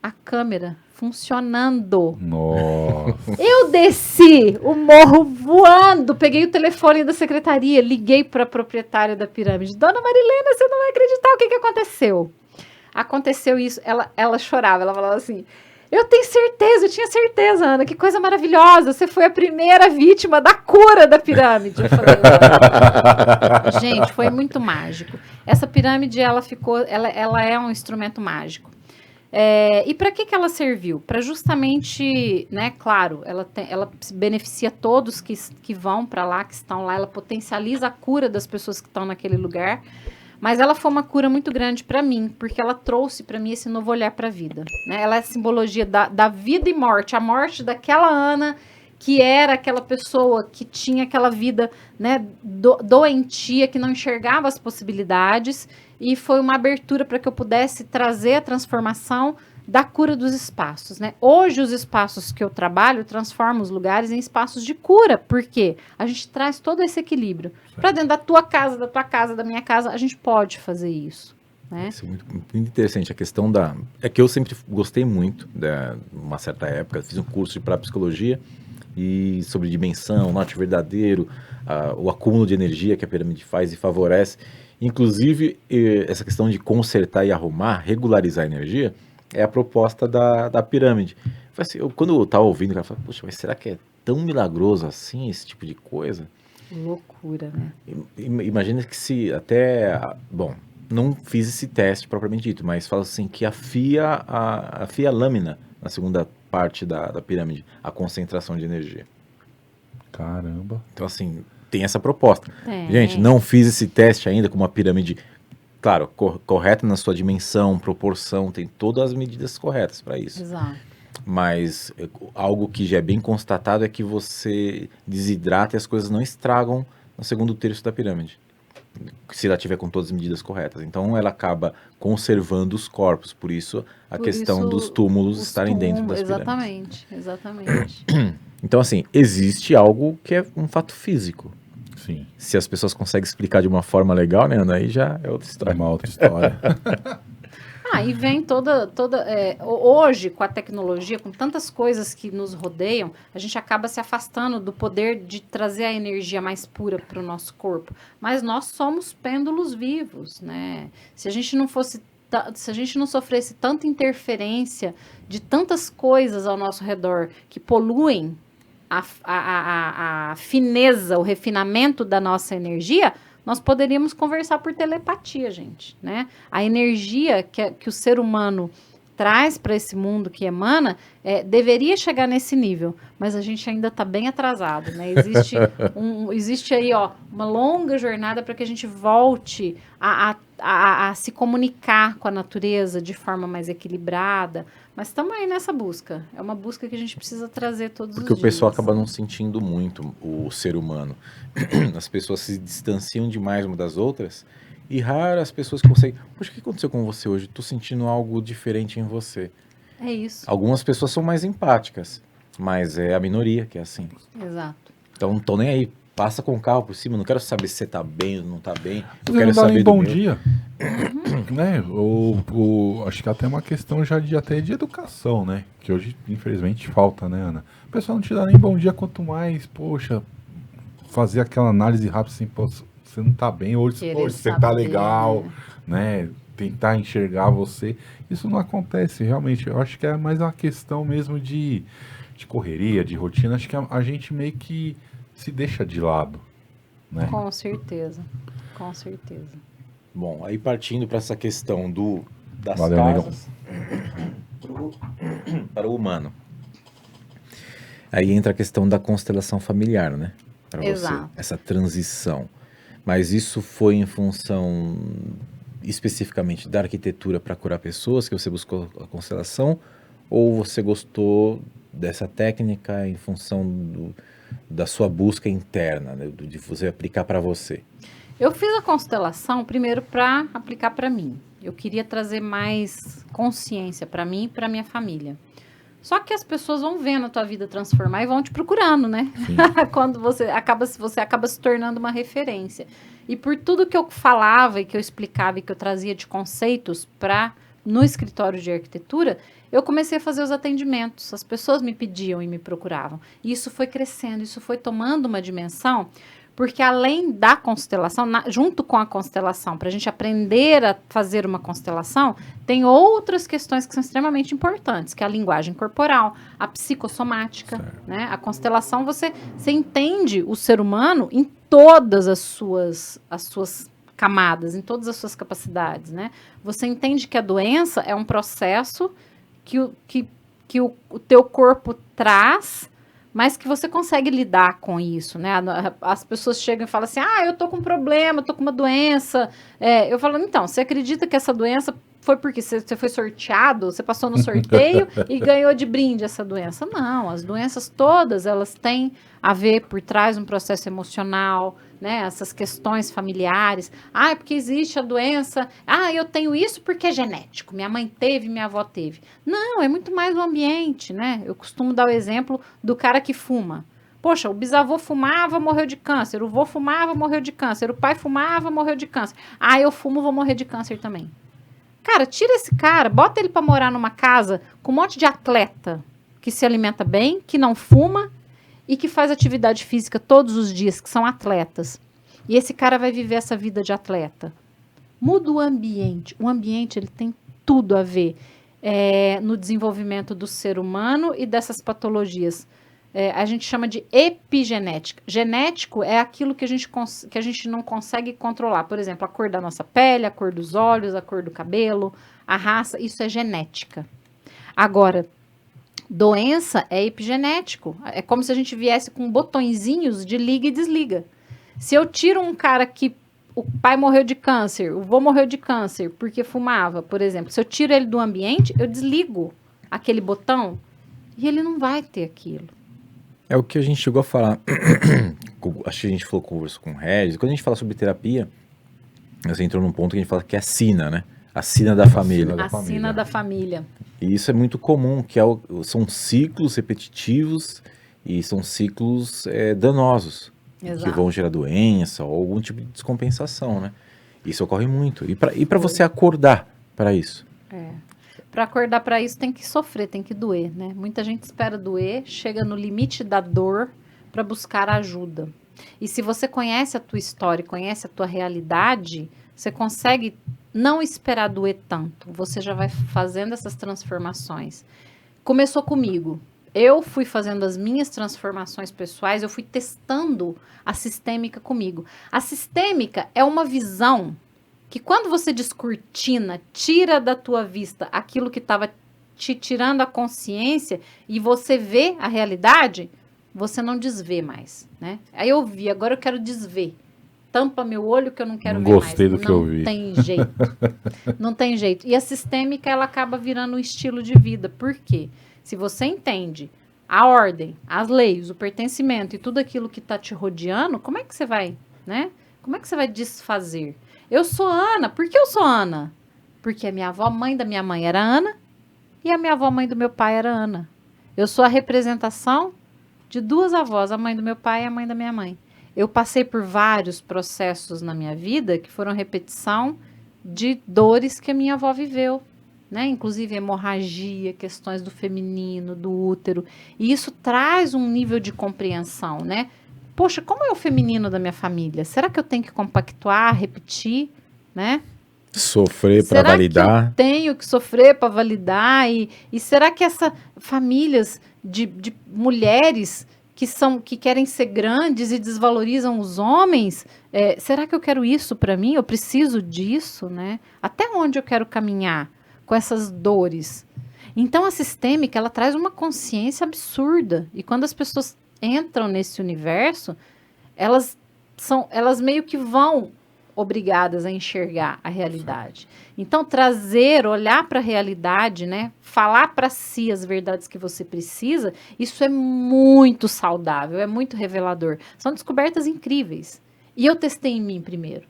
a câmera funcionando. Nossa. Eu desci o morro voando, peguei o telefone da secretaria, liguei para a proprietária da pirâmide. Dona Marilena, você não vai acreditar o que aconteceu. Aconteceu isso, ela chorava, ela falava assim, eu tinha certeza, Ana, que coisa maravilhosa, você foi a primeira vítima da cura da pirâmide. Eu falei, gente, foi muito mágico. Essa pirâmide, ela é um instrumento mágico. E para que ela serviu? Para justamente, né, claro, ela beneficia todos que vão para lá, que estão lá, ela potencializa a cura das pessoas que estão naquele lugar, mas ela foi uma cura muito grande para mim, porque ela trouxe para mim esse novo olhar para a vida. Né? Ela é a simbologia da vida e morte, a morte daquela Ana, que era aquela pessoa que tinha aquela vida, né, doentia, que não enxergava as possibilidades, e foi uma abertura para que eu pudesse trazer a transformação da cura dos espaços, né? Hoje, os espaços que eu trabalho transformam os lugares em espaços de cura, porque a gente traz todo esse equilíbrio. Para dentro da tua casa, da minha casa, a gente pode fazer isso. Né? Isso é muito interessante. A questão é que eu sempre gostei muito, uma certa época, fiz um curso de parapsicologia e sobre dimensão, norte verdadeiro, o acúmulo de energia que a pirâmide faz e favorece. Inclusive, essa questão de consertar e arrumar, regularizar a energia, é a proposta da pirâmide. Assim, quando eu estava ouvindo, eu falei, poxa, mas será que é tão milagroso assim, esse tipo de coisa? Loucura, né? Imagina que se até... Bom, não fiz esse teste propriamente dito, mas fala assim que afia a lâmina na segunda parte da pirâmide, a concentração de energia. Caramba. Então, assim, tem essa proposta. Gente, não fiz esse teste ainda com uma pirâmide, claro, correta na sua dimensão, proporção, tem todas as medidas corretas para isso. Exato. Mas algo que já é bem constatado é que você desidrata e as coisas não estragam no segundo terço da pirâmide, se ela tiver com todas as medidas corretas. Então, ela acaba conservando os corpos, por isso a questão dos túmulos estarem dentro das pirâmides. Exatamente. Então, assim, existe algo que é um fato físico. Sim. Se as pessoas conseguem explicar de uma forma legal, né, Ana, aí já é outra É história. uma outra história. E vem hoje, com a tecnologia, com tantas coisas que nos rodeiam, a gente acaba se afastando do poder de trazer a energia mais pura para o nosso corpo. Mas nós somos pêndulos vivos, né? Se a gente não sofresse tanta interferência de tantas coisas ao nosso redor que poluem a fineza, o refinamento da nossa energia, nós poderíamos conversar por telepatia, gente, né? A energia que o ser humano traz para esse mundo que emana, deveria chegar nesse nível, mas a gente ainda está bem atrasado, né? Existe aí, uma longa jornada para que a gente volte a se comunicar com a natureza de forma mais equilibrada, mas estamos aí nessa busca. É uma busca que a gente precisa trazer todos os dias. Porque o pessoal acaba não sentindo muito o ser humano. As pessoas se distanciam demais uma das outras e raras pessoas conseguem... Poxa, o que aconteceu com você hoje? Tô sentindo algo diferente em você. É isso. Algumas pessoas são mais empáticas, mas é a minoria que é assim. Exato. Então não tô nem aí. Passa com o carro por cima, não quero saber se você tá bem ou não tá bem. Eu Você quero não dá saber nem do bom meu. dia. Né? Acho que até uma questão já até de educação, né? Que hoje, infelizmente, falta, né, Ana? O pessoal não te dá nem bom dia, quanto mais, poxa, fazer aquela análise rápida assim, pô, você não tá bem, hoje Querer poxa, você tá saber, legal, né? Tentar enxergar você. Isso não acontece, realmente. Eu acho que é mais uma questão mesmo de correria, de rotina. Acho que a gente meio que se deixa de lado, né? Com certeza. Com certeza. Bom, aí partindo para essa questão das Valeu, casas para o humano. Aí entra a questão da constelação familiar, né? Para você, Exato. essa transição. Mas isso foi em função especificamente da arquitetura para curar pessoas, que você buscou a constelação, ou você gostou dessa técnica em função da sua busca interna, né? De você aplicar para você? Eu fiz a constelação primeiro para aplicar para mim. Eu queria trazer mais consciência para mim e para minha família. Só que as pessoas vão vendo a tua vida transformar e vão te procurando, né? Quando você acaba se tornando uma referência. E por tudo que eu falava e que eu explicava e que eu trazia de conceitos no escritório de arquitetura, eu comecei a fazer os atendimentos. As pessoas me pediam e me procuravam. E isso foi crescendo, isso foi tomando uma dimensão, porque além da constelação, junto com a constelação, para a gente aprender a fazer uma constelação, tem outras questões que são extremamente importantes, que é a linguagem corporal, a psicossomática, né? A constelação, você entende o ser humano em todas as suas camadas, em todas as suas capacidades, né? Você entende que a doença é um processo que o teu corpo traz, mas que você consegue lidar com isso, né? As pessoas chegam e falam assim, eu tô com um problema, eu tô com uma doença. Eu falo, então, você acredita que essa doença foi porque você foi sorteado, você passou no sorteio e ganhou de brinde essa doença? Não, as doenças todas, elas têm a ver por trás um processo emocional, né? Essas questões familiares. É porque existe a doença. Eu tenho isso porque é genético. Minha mãe teve, minha avó teve. Não, é muito mais o ambiente, né? Eu costumo dar o exemplo do cara que fuma. Poxa, o bisavô fumava, morreu de câncer. O vô fumava, morreu de câncer. O pai fumava, morreu de câncer. Eu fumo, vou morrer de câncer também. Cara, tira esse cara, bota ele para morar numa casa com um monte de atleta que se alimenta bem, que não fuma e que faz atividade física todos os dias, que são atletas. E esse cara vai viver essa vida de atleta. Muda o ambiente. O ambiente, ele tem tudo a ver no desenvolvimento do ser humano e dessas patologias. A gente chama de epigenética. Genético é aquilo que a gente não consegue controlar. Por exemplo, a cor da nossa pele, a cor dos olhos, a cor do cabelo, a raça, isso é genética. Agora, doença é epigenético. É como se a gente viesse com botõezinhos de liga e desliga. Se eu tiro um cara que o pai morreu de câncer, o vô morreu de câncer porque fumava, por exemplo, se eu tiro ele do ambiente, eu desligo aquele botão e ele não vai ter aquilo. É o que a gente chegou a falar. Acho que a gente conversou com o Regis. Quando a gente fala sobre terapia, você entrou num ponto que a gente fala que é a sina, né? A sina da família. A sina da família. E isso é muito comum, que são ciclos repetitivos e são ciclos danosos. Exato. Que vão gerar doença ou algum tipo de descompensação, né? Isso ocorre muito. E para você acordar para isso? Para acordar para isso tem que sofrer, tem que doer, né? Muita gente espera doer, chega no limite da dor para buscar ajuda. E se você conhece a tua história, conhece a tua realidade, você consegue não esperar doer tanto. Você já vai fazendo essas transformações. Começou comigo. Eu fui fazendo as minhas transformações pessoais, eu fui testando a sistêmica comigo. A sistêmica é uma visão que quando você descortina, tira da tua vista aquilo que estava te tirando a consciência e você vê a realidade, você não desvê mais, né? Aí eu vi, agora eu quero desver. Tampa meu olho que eu não quero ver mais. Gostei do que eu vi. Não tem jeito. Não tem jeito. E a sistêmica, ela acaba virando um estilo de vida. Por quê? Se você entende a ordem, as leis, o pertencimento e tudo aquilo que está te rodeando, como é que você vai, né? Como é que você vai desfazer? Eu sou Ana. Por que eu sou Ana? Porque a minha avó, mãe da minha mãe, era Ana e a minha avó, mãe do meu pai, era Ana. Eu sou a representação de duas avós, a mãe do meu pai e a mãe da minha mãe. Eu passei por vários processos na minha vida que foram repetição de dores que a minha avó viveu, né? Inclusive hemorragia, questões do feminino, do útero. E isso traz um nível de compreensão, né? Poxa, como é o feminino da minha família? Será que eu tenho que compactuar, repetir, né? Sofrer para Será validar. que eu tenho que sofrer para validar? E será que essas famílias de mulheres que querem ser grandes e desvalorizam os homens, será que eu quero isso para mim? Eu preciso disso, né? Até onde eu quero caminhar com essas dores? Então, a sistêmica, ela traz uma consciência absurda. E quando as pessoas entram nesse universo, elas meio que vão obrigadas a enxergar a realidade. Então, olhar para a realidade, né? Falar para si as verdades que você precisa, isso é muito saudável, é muito revelador. São descobertas incríveis. E eu testei em mim primeiro.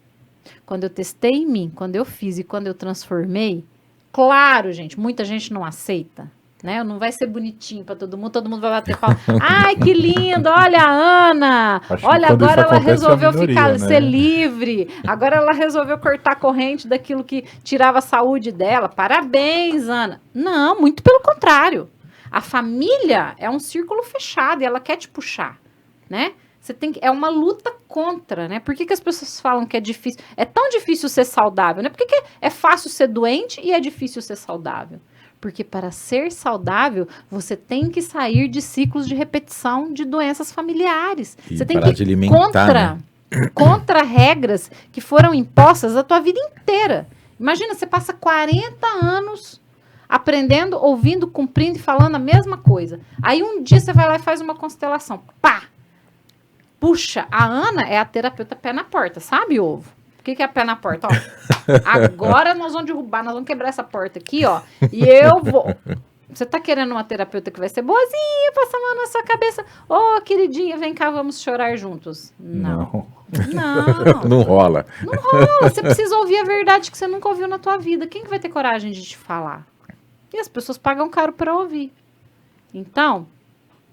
Quando eu testei em mim, quando eu fiz e quando eu transformei, claro, gente, muita gente não aceita. Né? Não vai ser bonitinho para todo mundo vai bater palma. Ai, que lindo, olha a Ana, olha, agora ela resolveu ser livre, agora ela resolveu cortar a corrente daquilo que tirava a saúde dela. Parabéns, Ana. Não, muito pelo contrário. A família é um círculo fechado e ela quer te puxar, né? É uma luta contra, né? Por que as pessoas falam que é difícil? É tão difícil ser saudável, né? Por que é fácil ser doente e é difícil ser saudável? Porque para ser saudável, você tem que sair de ciclos de repetição de doenças familiares. E você tem parar que de alimentar, contra regras que foram impostas a tua vida inteira. Imagina, você passa 40 anos aprendendo, ouvindo, cumprindo e falando a mesma coisa. Aí um dia você vai lá e faz uma constelação. Pá! Puxa, a Ana é a terapeuta pé na porta, sabe, ovo? O que é pé na porta? Ó, agora nós vamos derrubar, nós vamos quebrar essa porta aqui, ó. E eu vou. Você tá querendo uma terapeuta que vai ser boazinha, passar a mão na sua cabeça? Ô, queridinha, vem cá, vamos chorar juntos. Não. Não rola. Não rola. Você precisa ouvir a verdade que você nunca ouviu na tua vida. Quem que vai ter coragem de te falar? E as pessoas pagam caro para ouvir. Então,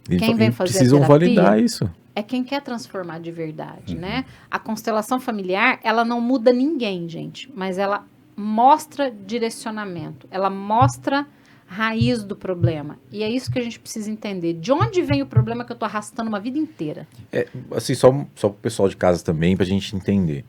quem vem fazer precisam a terapia validar isso. É quem quer transformar de verdade, né? A constelação familiar, ela não muda ninguém, gente, mas ela mostra direcionamento, ela mostra raiz do problema. E é isso que a gente precisa entender. De onde vem o problema que eu tô arrastando uma vida inteira? Assim, só pro pessoal de casa também, pra gente entender.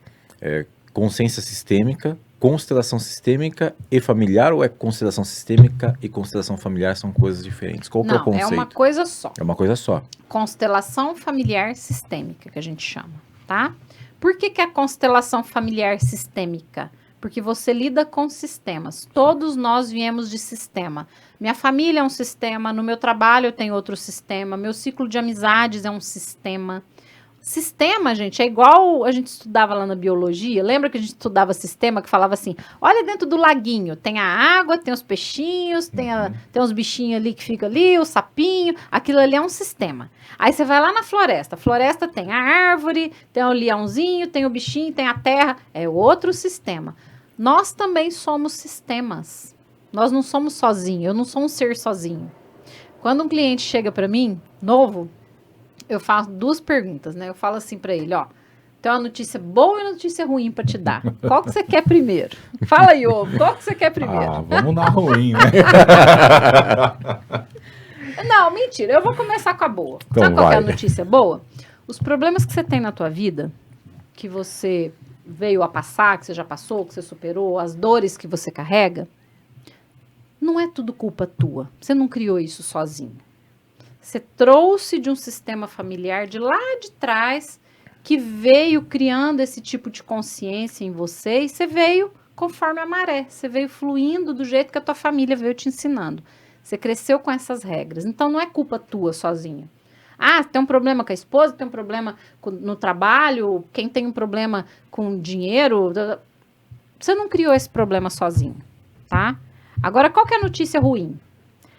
Consciência sistêmica, constelação sistêmica e familiar, ou é constelação sistêmica e constelação familiar são coisas diferentes? Qual que é o conceito? É uma coisa só. É uma coisa só. Constelação familiar sistêmica, que a gente chama, tá? Por que é a constelação familiar sistêmica? Porque você lida com sistemas. Todos nós viemos de sistema. Minha família é um sistema, no meu trabalho eu tenho outro sistema, meu ciclo de amizades é um sistema. Sistema, gente, é igual a gente estudava lá na biologia. Lembra que a gente estudava sistema que falava assim, olha dentro do laguinho, tem a água, tem os peixinhos, tem uns bichinhos ali que ficam ali, o sapinho, aquilo ali é um sistema. Aí você vai lá na floresta, a floresta tem a árvore, tem o leãozinho, tem o bichinho, tem a terra, é outro sistema. Nós também somos sistemas. Nós não somos sozinhos, eu não sou um ser sozinho. Quando um cliente chega para mim, novo, eu faço 2 perguntas, né? Eu falo assim para ele, ó, tem uma notícia boa e uma notícia ruim para te dar. Qual que você quer primeiro? Fala aí, ovo, qual que você quer primeiro? Vamos na ruim, né? Não, mentira, eu vou começar com a boa. Então sabe qual que é a vai. notícia boa? Os problemas que você tem na tua vida, que você veio a passar, que você já passou, que você superou, as dores que você carrega, não é tudo culpa tua. Você não criou isso sozinho. Você trouxe de um sistema familiar de lá de trás que veio criando esse tipo de consciência em você e você veio conforme a maré. Você veio fluindo do jeito que a tua família veio te ensinando. Você cresceu com essas regras. Então, não é culpa tua sozinha. Ah, tem um problema com a esposa, tem um problema no trabalho, quem tem um problema com dinheiro. Você não criou esse problema sozinho, tá? Agora, qual que é a notícia ruim?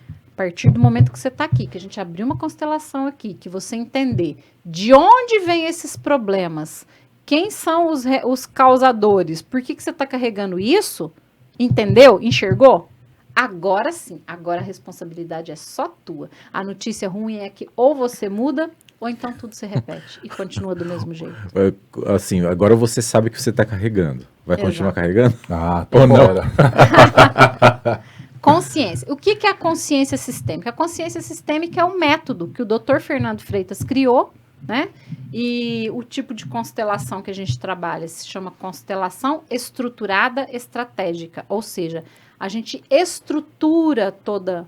A partir do momento que você está aqui, que a gente abriu uma constelação aqui, que você entender de onde vêm esses problemas, quem são os causadores, por que você está carregando isso, entendeu? Enxergou? Agora sim, agora a responsabilidade é só tua. A notícia ruim é que ou você muda ou então tudo se repete e continua do mesmo jeito. Assim, agora você sabe que você está carregando. Vai continuar Exato. carregando? Ah, Ou não? Consciência. O que é a consciência sistêmica? A consciência sistêmica é um método que o Dr. Fernando Freitas criou, né? E o tipo de constelação que a gente trabalha se chama constelação estruturada estratégica, ou seja, a gente estrutura toda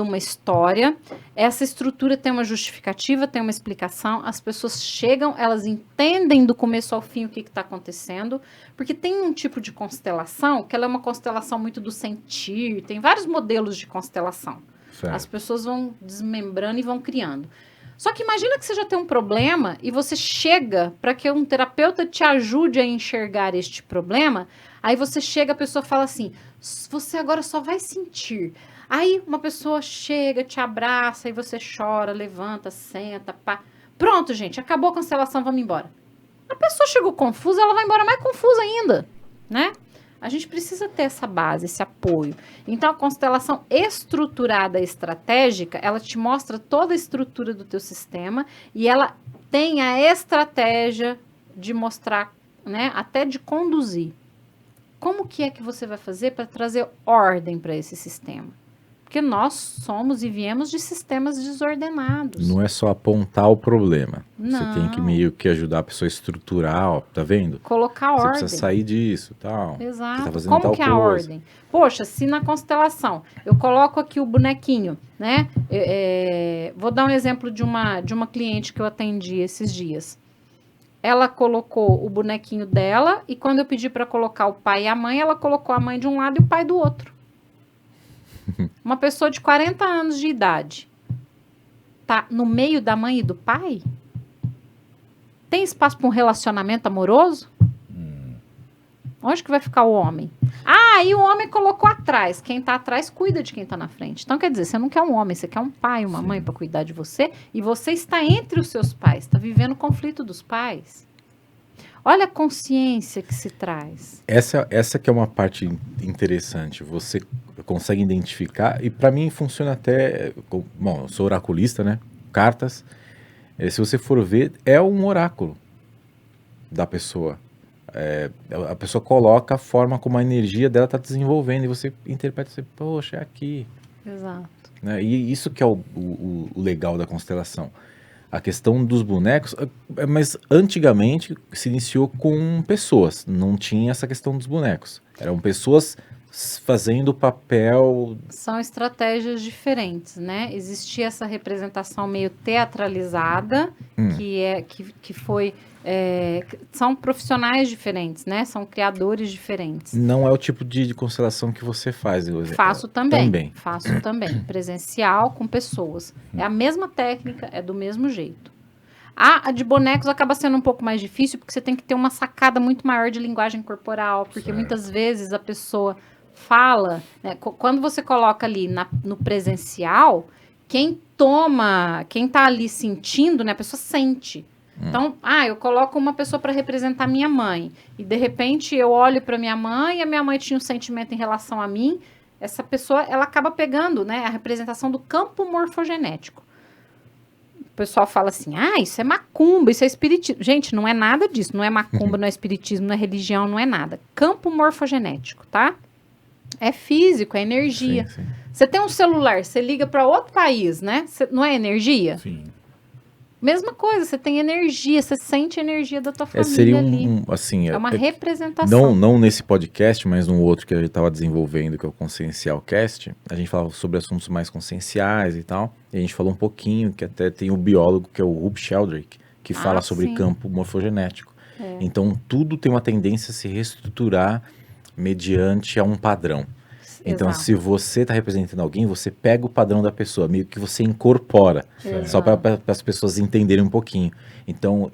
uma história, essa estrutura tem uma justificativa, tem uma explicação, as pessoas chegam, elas entendem do começo ao fim o que está acontecendo, porque tem um tipo de constelação, que ela é uma constelação muito do sentir, tem vários modelos de constelação. Certo. As pessoas vão desmembrando e vão criando. Só que imagina que você já tem um problema e você chega para que um terapeuta te ajude a enxergar este problema, aí você chega, a pessoa fala assim, você agora só vai sentir. Aí uma pessoa chega, te abraça, e você chora, levanta, senta, pá. Pronto, gente, acabou a constelação, vamos embora. A pessoa chegou confusa, ela vai embora mais confusa ainda, né? A gente precisa ter essa base, esse apoio. Então, a constelação estruturada estratégica, ela te mostra toda a estrutura do teu sistema e ela tem a estratégia de mostrar, né, até de conduzir. Como que é que você vai fazer para trazer ordem para esse sistema? Porque nós somos e viemos de sistemas desordenados. Não é só apontar o problema. Não. Você tem que meio que ajudar a pessoa a estruturar, ó, tá vendo? Colocar Você ordem. precisa sair disso, tal. Você Exato. tá fazendo Como tal que é a coisa. ordem? Poxa, se na constelação eu coloco aqui o bonequinho, né? Vou dar um exemplo de uma cliente que eu atendi esses dias. Ela colocou o bonequinho dela e quando eu pedi para colocar o pai e a mãe, ela colocou a mãe de um lado e o pai do outro. Uma pessoa de 40 anos de idade tá no meio da mãe e do pai? Tem espaço para um relacionamento amoroso? Onde que vai ficar o homem? Ah, e o homem colocou atrás. Quem tá atrás cuida de quem tá na frente. Então, quer dizer, você não quer um homem, você quer um pai, uma mãe para cuidar de você. E você está entre os seus pais, está vivendo o conflito dos pais. Olha a consciência que se traz. Essa que é uma parte interessante. Você consegue identificar, e para mim funciona até... Bom, eu sou oraculista, né? Cartas. Se você for ver, é um oráculo da pessoa. A pessoa coloca a forma como a energia dela está desenvolvendo, e você interpreta assim, poxa, é aqui. Exato. Né? E isso que é o legal da constelação. A questão dos bonecos, mas antigamente se iniciou com pessoas, não tinha essa questão dos bonecos. Eram pessoas fazendo o papel... São estratégias diferentes, né? Existia essa representação meio teatralizada, que foi... são profissionais diferentes, né? São criadores diferentes. Não é o tipo de constelação que você faz. Faço também. Faço também. Presencial com pessoas. É a mesma técnica, é do mesmo jeito. A de bonecos acaba sendo um pouco mais difícil, porque você tem que ter uma sacada muito maior de linguagem corporal, porque muitas vezes a pessoa fala, né? Quando você coloca ali no presencial, quem tá ali sentindo, né? A pessoa sente. Então, eu coloco uma pessoa para representar minha mãe. E, de repente, eu olho para minha mãe e a minha mãe tinha um sentimento em relação a mim. Essa pessoa, ela acaba pegando, né, a representação do campo morfogenético. O pessoal fala assim, isso é macumba, isso é espiritismo. Gente, não é nada disso. Não é macumba, não é espiritismo, não é religião, não é nada. Campo morfogenético, tá? É físico, é energia. Sim. Você tem um celular, você liga para outro país, né? Não é energia? Sim. Mesma coisa, você tem energia, você sente a energia da tua família Seria ali. Assim, É uma representação. Não nesse podcast, mas num outro que a gente estava desenvolvendo, que é o Consciencial Cast. A gente falava sobre assuntos mais conscienciais e tal. E a gente falou um pouquinho, que até tem o biólogo, que é o Rube Sheldrake, que fala sobre sim. campo morfogenético. Então, tudo tem uma tendência a se reestruturar mediante a um padrão. Então, Exato. se você está representando alguém, você pega o padrão da pessoa, meio que você incorpora, só para as pessoas entenderem um pouquinho. Então,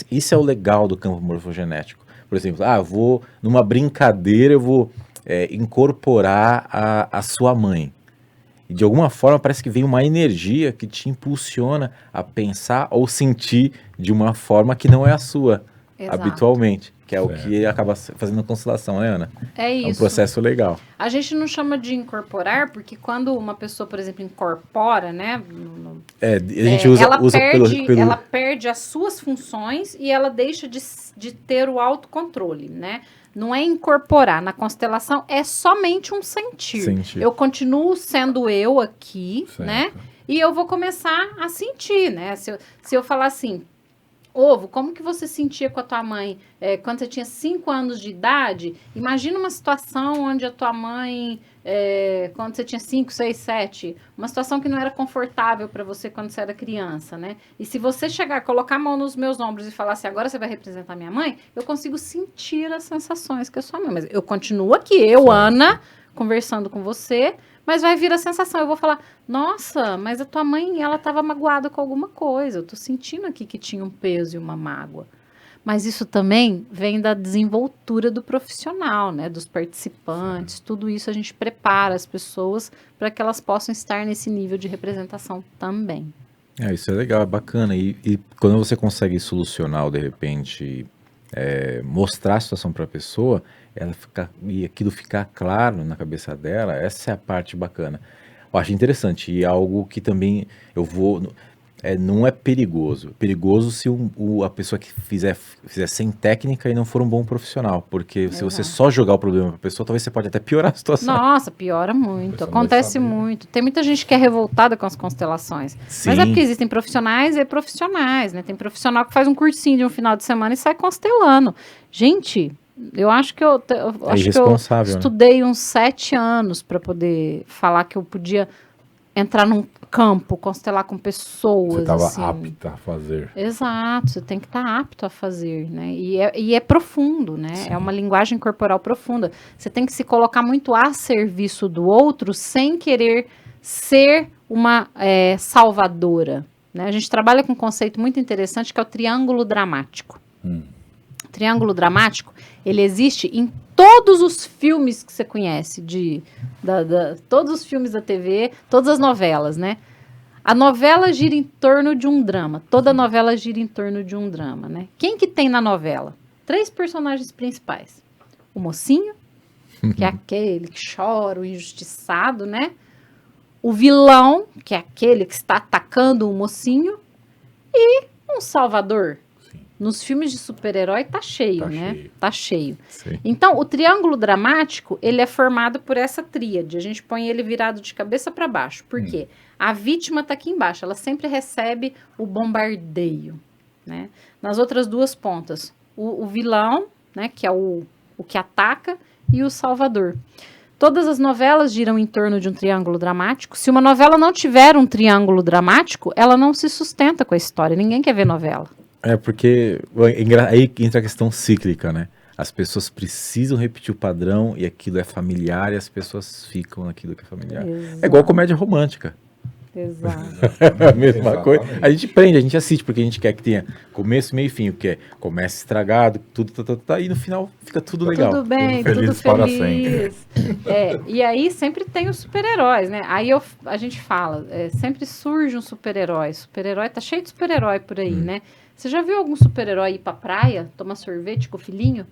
isso é o legal do campo morfogenético. Por exemplo, numa brincadeira, eu vou incorporar a sua mãe. E de alguma forma parece que vem uma energia que te impulsiona a pensar ou sentir de uma forma que não é a sua, Exato. habitualmente. que é o Certo. que acaba fazendo a constelação, né, Ana? É É um isso. processo legal. A gente não chama de incorporar, porque quando uma pessoa, por exemplo, incorpora, né? A gente usa Ela perde as suas funções e ela deixa de ter o autocontrole, né? Não é incorporar. Na constelação é somente um sentir. Sentir. Eu continuo sendo eu aqui, Certo. né? E eu vou começar a sentir, né? Se eu falar assim, Ovo, como que você sentia com a tua mãe quando você tinha 5 anos de idade? Imagina uma situação onde a tua mãe, quando você tinha 5, 6, 7, uma situação que não era confortável para você quando você era criança, né? E se você chegar, colocar a mão nos meus ombros e falar assim, agora você vai representar minha mãe, eu consigo sentir as sensações que é sua mãe. Mas eu continuo aqui, eu, Ana, conversando com você, mas vai vir a sensação, eu vou falar, nossa, mas a tua mãe, ela estava magoada com alguma coisa, eu tô sentindo aqui que tinha um peso e uma mágoa. Mas isso também vem da desenvoltura do profissional, né, dos participantes, tudo isso a gente prepara as pessoas para que elas possam estar nesse nível de representação também. Isso é legal, é bacana. E quando você consegue solucionar ou de repente mostrar a situação para a pessoa, e aquilo ficar claro na cabeça dela, essa é a parte bacana. Eu acho interessante e algo que também não é perigoso. Perigoso se a pessoa que fizer sem técnica e não for um bom profissional, porque se você só jogar o problema para a pessoa, talvez você pode até piorar a situação. Nossa, piora muito, pessoa não acontece vai saber. muito. Tem muita gente que é revoltada com as constelações. Sim. Mas é porque existem profissionais e profissionais, né? Tem profissional que faz um cursinho de um final de semana e sai constelando. Gente, eu acho que eu irresponsável, né? estudei uns 7 anos para poder falar que eu podia entrar num campo, constelar com pessoas. Você estava assim. apta a fazer. Exato, você tem que estar apto a fazer, né? E é profundo, né? Sim. É uma linguagem corporal profunda. Você tem que se colocar muito a serviço do outro sem querer ser uma salvadora, né? A gente trabalha com um conceito muito interessante que é o triângulo dramático. O triângulo dramático, ele existe em todos os filmes que você conhece, todos os filmes da TV, todas as novelas, né? A novela gira em torno de um drama. Toda novela gira em torno de um drama, né? Quem que tem na novela? 3 personagens principais. O mocinho, que é aquele que chora, o injustiçado, né? O vilão, que é aquele que está atacando o mocinho. E um salvador. Sim. Nos filmes de super-herói tá cheio, Tá né? cheio. Tá cheio. Sim. Então, o triângulo dramático, ele é formado por essa tríade. A gente põe ele virado de cabeça para baixo. Por quê? A vítima tá aqui embaixo. Ela sempre recebe o bombardeio, né? Nas outras duas pontas, o vilão, né? Que é o que ataca, e o salvador. Todas as novelas giram em torno de um triângulo dramático. Se uma novela não tiver um triângulo dramático, ela não se sustenta com a história. Ninguém quer ver novela. Porque aí entra a questão cíclica, né? As pessoas precisam repetir o padrão e aquilo é familiar e as pessoas ficam naquilo que é familiar. Exato. É igual comédia romântica. Exato. É a mesma Exatamente. coisa. A gente prende, a gente assiste porque a gente quer que tenha começo, meio e fim. O que é começa estragado, tudo, e no final fica tudo legal. Tudo bem, Tudo tudo feliz para feliz. E aí sempre tem os super-heróis, né? Aí a gente fala, sempre surge um super-herói. Super-herói, tá cheio de super-herói por aí, né? Você já viu algum super-herói ir pra praia, tomar sorvete com o filhinho?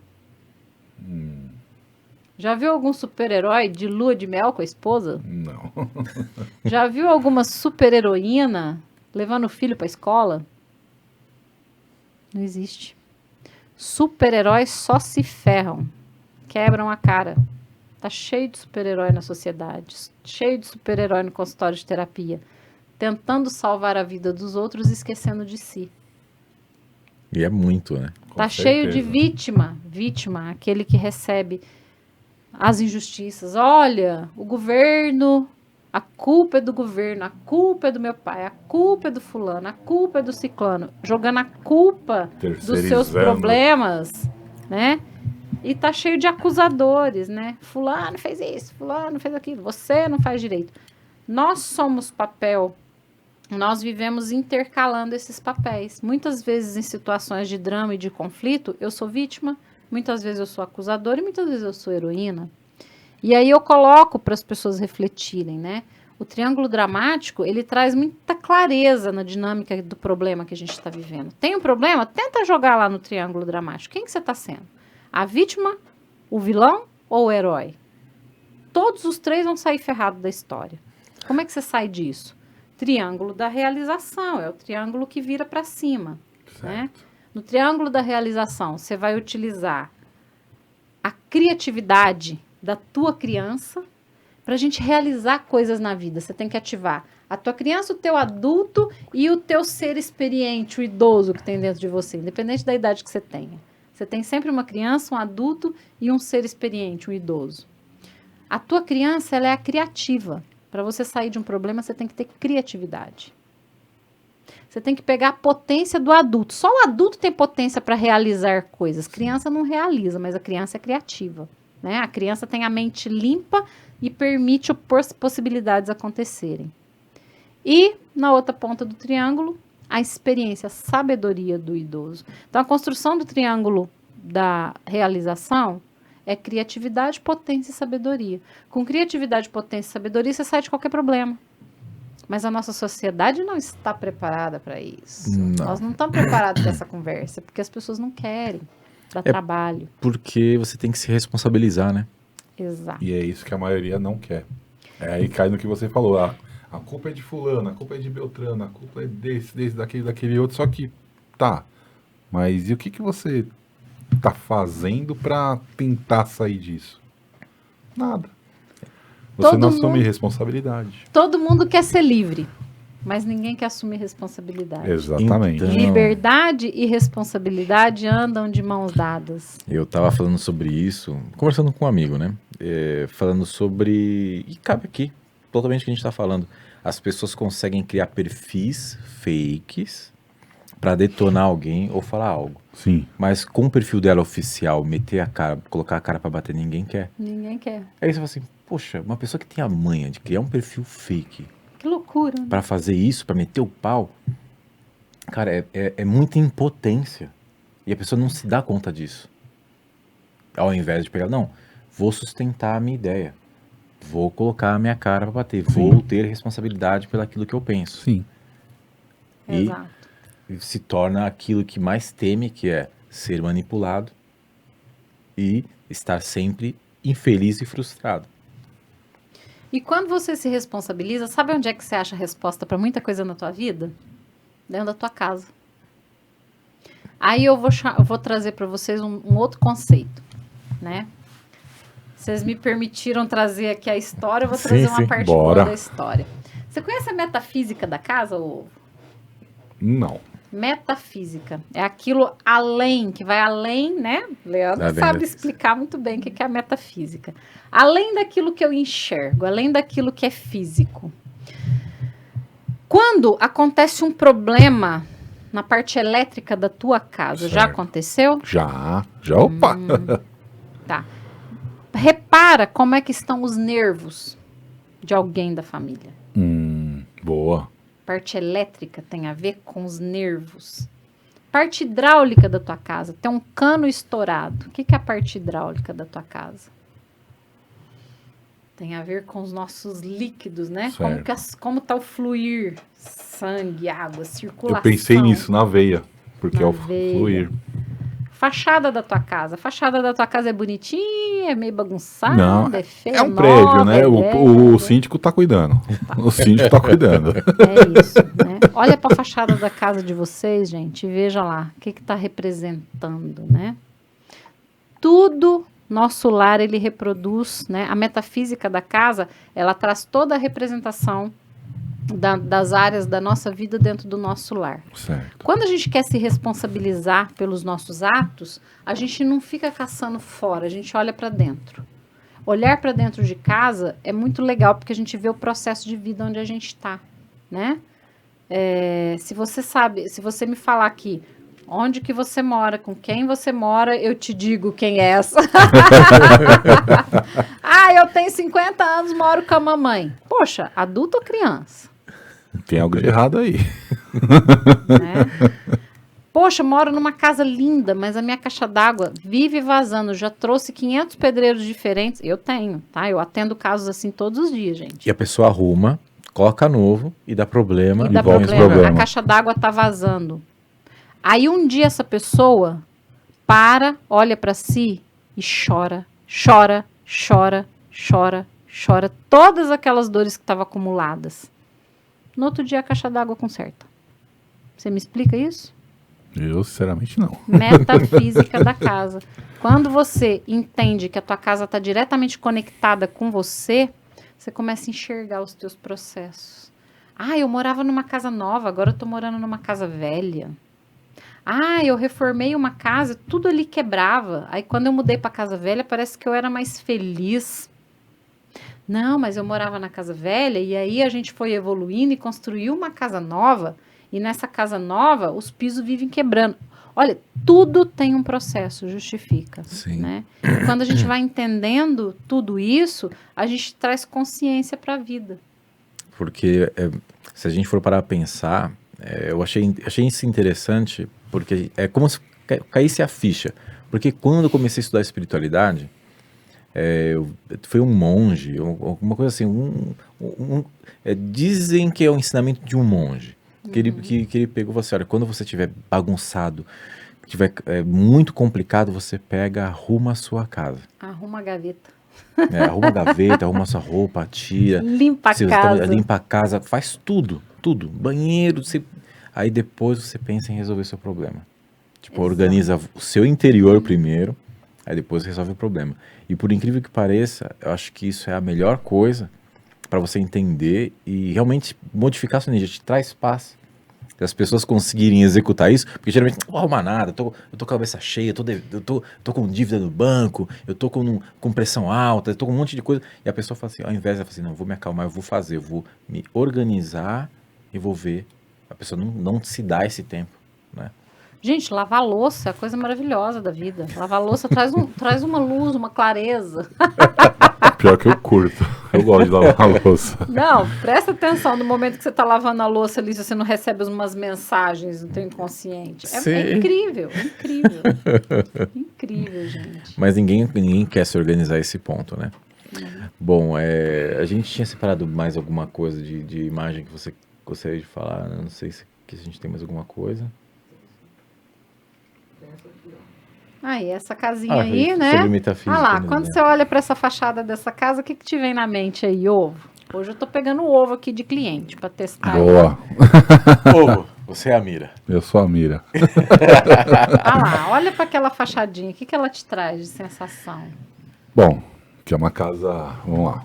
Já viu algum super-herói de lua de mel com a esposa? Não. Já viu alguma super-heroína levando o filho pra escola? Não existe. Super-heróis só se ferram, quebram a cara. Tá cheio de super-herói na sociedade, cheio de super-herói no consultório de terapia, tentando salvar a vida dos outros e esquecendo de si. E é muito, né? Com Tá cheio de certeza. vítima, aquele que recebe as injustiças. Olha, o governo, a culpa é do governo, a culpa é do meu pai, a culpa é do fulano, a culpa é do ciclano, jogando a culpa dos seus Terceirizando. problemas, né? E tá cheio de acusadores, né? Fulano fez isso, fulano fez aquilo, você não faz direito. Nós somos papel. Nós vivemos intercalando esses papéis. Muitas vezes em situações de drama e de conflito, eu sou vítima, muitas vezes eu sou acusadora e muitas vezes eu sou heroína. E aí eu coloco para as pessoas refletirem, né? O triângulo dramático, ele traz muita clareza na dinâmica do problema que a gente está vivendo. Tem um problema? Tenta jogar lá no triângulo dramático. Quem que você está sendo? A vítima, o vilão ou o herói? Todos os três vão sair ferrados da história. Como é que você sai disso? Triângulo da realização, é o triângulo que vira para cima, né? No triângulo da realização, você vai utilizar a criatividade da tua criança para a gente realizar coisas na vida. Você tem que ativar a tua criança, o teu adulto e o teu ser experiente, o idoso que tem dentro de você, independente da idade que você tenha. Você tem sempre uma criança, um adulto e um ser experiente, um idoso. A tua criança, ela é a criativa. Para você sair de um problema, você tem que ter criatividade. Você tem que pegar a potência do adulto. Só o adulto tem potência para realizar coisas. Criança não realiza, mas a criança é criativa, né? A criança tem a mente limpa e permite possibilidades acontecerem. E, na outra ponta do triângulo, a experiência, a sabedoria do idoso. Então, a construção do triângulo da realização é criatividade, potência e sabedoria. Com criatividade, potência e sabedoria, você sai de qualquer problema. Mas a nossa sociedade não está preparada para isso. Não. Nós não estamos preparados para essa conversa, porque as pessoas não querem dar trabalho. Porque você tem que se responsabilizar, né? Exato. E é isso que a maioria não quer. Aí cai no que você falou. A culpa é de fulano, a culpa é de Beltrano, a culpa é desse, daquele outro. Só que, tá. Mas e o que você tá fazendo para tentar sair disso? Nada. Você Todo não assume mundo- responsabilidade. Todo mundo quer ser livre, mas ninguém quer assumir responsabilidade. Exatamente. Então- Liberdade e responsabilidade andam de mãos dadas. Eu tava falando sobre isso, conversando com um amigo, né? Falando sobre... E cabe aqui, totalmente o que a gente tá falando. As pessoas conseguem criar perfis fakes para detonar alguém ou falar algo. Sim. Mas com o perfil dela oficial, meter a cara, colocar a cara para bater, ninguém quer. Ninguém quer. Aí você fala assim, poxa, uma pessoa que tem a manha de criar um perfil fake Que loucura. Né? para fazer isso, para meter o pau, cara, é muita impotência. E a pessoa não se dá conta disso. Ao invés de pegar, não, vou sustentar a minha ideia. Vou colocar a minha cara para bater. Vou ter responsabilidade pelo aquilo que eu penso. Sim. E Exato. se torna aquilo que mais teme, que é ser manipulado e estar sempre infeliz e frustrado. E quando você se responsabiliza, sabe onde é que você acha a resposta para muita coisa na tua vida? Dentro da tua casa. Aí eu vou trazer para vocês um outro conceito, né? Vocês me permitiram trazer aqui a história, eu vou Sim, trazer uma sim. parte Bora. boa da história. Você conhece a metafísica da casa, ou Não. metafísica? É aquilo além, que vai além, né? Leandro Além sabe da- explicar muito bem o que é a metafísica. Além daquilo que eu enxergo, além daquilo que é físico. Quando acontece um problema na parte elétrica da tua casa, já Certo. aconteceu? Já. Opa! Tá. Repara como é que estão os nervos de alguém da família. Boa. Parte elétrica tem a ver com os nervos. Parte hidráulica da tua casa. Tem um cano estourado. O que é a parte hidráulica da tua casa? Tem a ver com os nossos líquidos, né? Certo. Como tá o fluir, sangue, água, circulação. Eu pensei nisso, na veia. Porque Na é o veia. fluir. Fachada da tua casa. A fachada da tua casa é bonitinha, é meio bagunçada, Não, é feia, É um nova, prédio, né? é O velha. síndico tá cuidando. O síndico tá cuidando. É isso, né? Olha para a fachada da casa de vocês, gente, e veja lá o que está representando, né? Tudo nosso lar ele reproduz, né? A metafísica da casa, ela traz toda a representação das áreas da nossa vida dentro do nosso lar. Certo. Quando a gente quer se responsabilizar pelos nossos atos, a gente não fica caçando fora, a gente olha para dentro. Olhar para dentro de casa é muito legal, porque a gente vê o processo de vida onde a gente está, né? Se você me falar aqui, onde que você mora, com quem você mora, eu te digo quem é essa. Eu tenho 50 anos, moro com a mamãe. Poxa, adulto ou criança? Tem algo de errado aí. Né? Poxa, moro numa casa linda, mas a minha caixa d'água vive vazando. Já trouxe 500 pedreiros diferentes. Eu tenho, tá? Eu atendo casos assim todos os dias, gente. E a pessoa arruma, coloca novo e dá problema. E dá volta problema. esse problema. A caixa d'água tá vazando. Aí um dia essa pessoa olha para si e chora, chora, chora, chora, chora, todas aquelas dores que estavam acumuladas. No outro dia a caixa d'água conserta. Você me explica isso? Eu, sinceramente, não. Metafísica da casa. Quando você entende que a tua casa está diretamente conectada com você, você começa a enxergar os teus processos. Ah, eu morava numa casa nova, agora eu estou morando numa casa velha. Ah, eu reformei uma casa, tudo ali quebrava. Aí quando eu mudei para casa velha, parece que eu era mais feliz. Não, mas eu morava na casa velha e aí a gente foi evoluindo e construiu uma casa nova. E nessa casa nova, os pisos vivem quebrando. Olha, tudo tem um processo, justifica. Sim. Né? E quando a gente vai entendendo tudo isso, a gente traz consciência para a vida. Porque se a gente for parar a pensar, eu achei isso interessante, porque é como se caísse a ficha. Porque quando eu comecei a estudar espiritualidade, foi um monge, alguma coisa assim, dizem que é o ensinamento de um monge, que ele pegou e falou assim, olha, quando você estiver bagunçado, tiver muito complicado, você pega, arruma a sua casa. Arruma a gaveta. Arruma a gaveta, arruma a sua roupa, tira. Limpa a casa. Limpa a casa, faz tudo. Banheiro, aí depois você pensa em resolver seu problema. Tipo, organiza o seu interior primeiro, aí depois resolve o problema. E por incrível que pareça, eu acho que isso é a melhor coisa para você entender e realmente modificar a sua energia, te traz paz. Se as pessoas conseguirem executar isso, porque geralmente não vou arrumar nada, eu tô com a cabeça cheia, eu tô com dívida no banco, eu tô com pressão alta, eu tô com um monte de coisa. E a pessoa fala assim, ao invés de ela falar assim, não, vou me acalmar, eu vou me organizar e vou ver. A pessoa não se dá esse tempo, né? Gente, lavar louça é a coisa maravilhosa da vida. Lavar louça traz uma luz, uma clareza. Pior que eu curto. Eu gosto de lavar a louça. Não, presta atenção no momento que você está lavando a louça ali, se você não recebe umas mensagens no teu inconsciente. É incrível, é incrível. Incrível, gente. Mas ninguém quer se organizar a esse ponto, né? Bom, a gente tinha separado mais alguma coisa de imagem que você gostaria de falar. Não sei se a gente tem mais alguma coisa. Aí, essa casinha aí, né? Sobre metafísica, Ah lá, né? quando você olha para essa fachada dessa casa, o que te vem na mente aí? Ovo. Hoje eu tô pegando o ovo aqui de cliente para testar. Boa. Ovo, você é a Mira. Eu sou a Mira. Ah lá, olha para aquela fachadinha. O que ela te traz de sensação? Bom, que é uma casa... Vamos lá.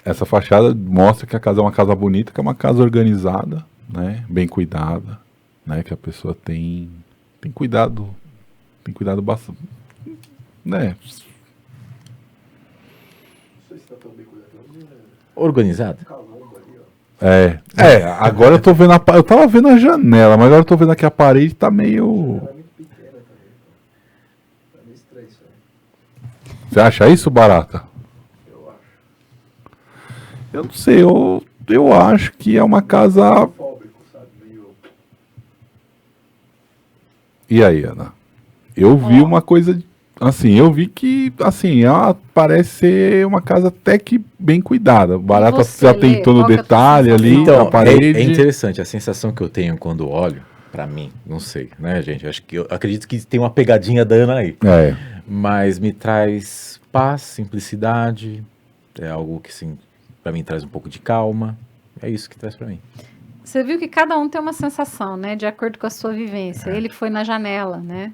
Essa fachada mostra que a casa é uma casa bonita, que é uma casa organizada, né? Bem cuidada, né? Que a pessoa tem cuidado... Tem cuidado bastante, né? Não sei se tá tão bem cuidado. Organizado? Calombo ali, ó. Agora eu tô vendo eu tava vendo a janela, mas agora eu tô vendo aqui a parede tá meio... Ela é muito pequena também. Tá meio estranho isso aí. Você acha isso, Barata? Eu acho. Eu não sei, eu acho que é uma casa... Fóbico, sabe? Meio... E aí, Ana? Eu vi uma coisa, assim, eu vi que, assim, ela parece ser uma casa até que bem cuidada. O Barata já tentou no detalhe ali, Então, a parede. é interessante, a sensação que eu tenho quando olho, pra mim, não sei, né, gente? Eu acredito que tem uma pegadinha da Ana aí. Mas me traz paz, simplicidade, é algo que, sim, pra mim traz um pouco de calma. É isso que traz pra mim. Você viu que cada um tem uma sensação, né? De acordo com a sua vivência. Ele foi na janela, né?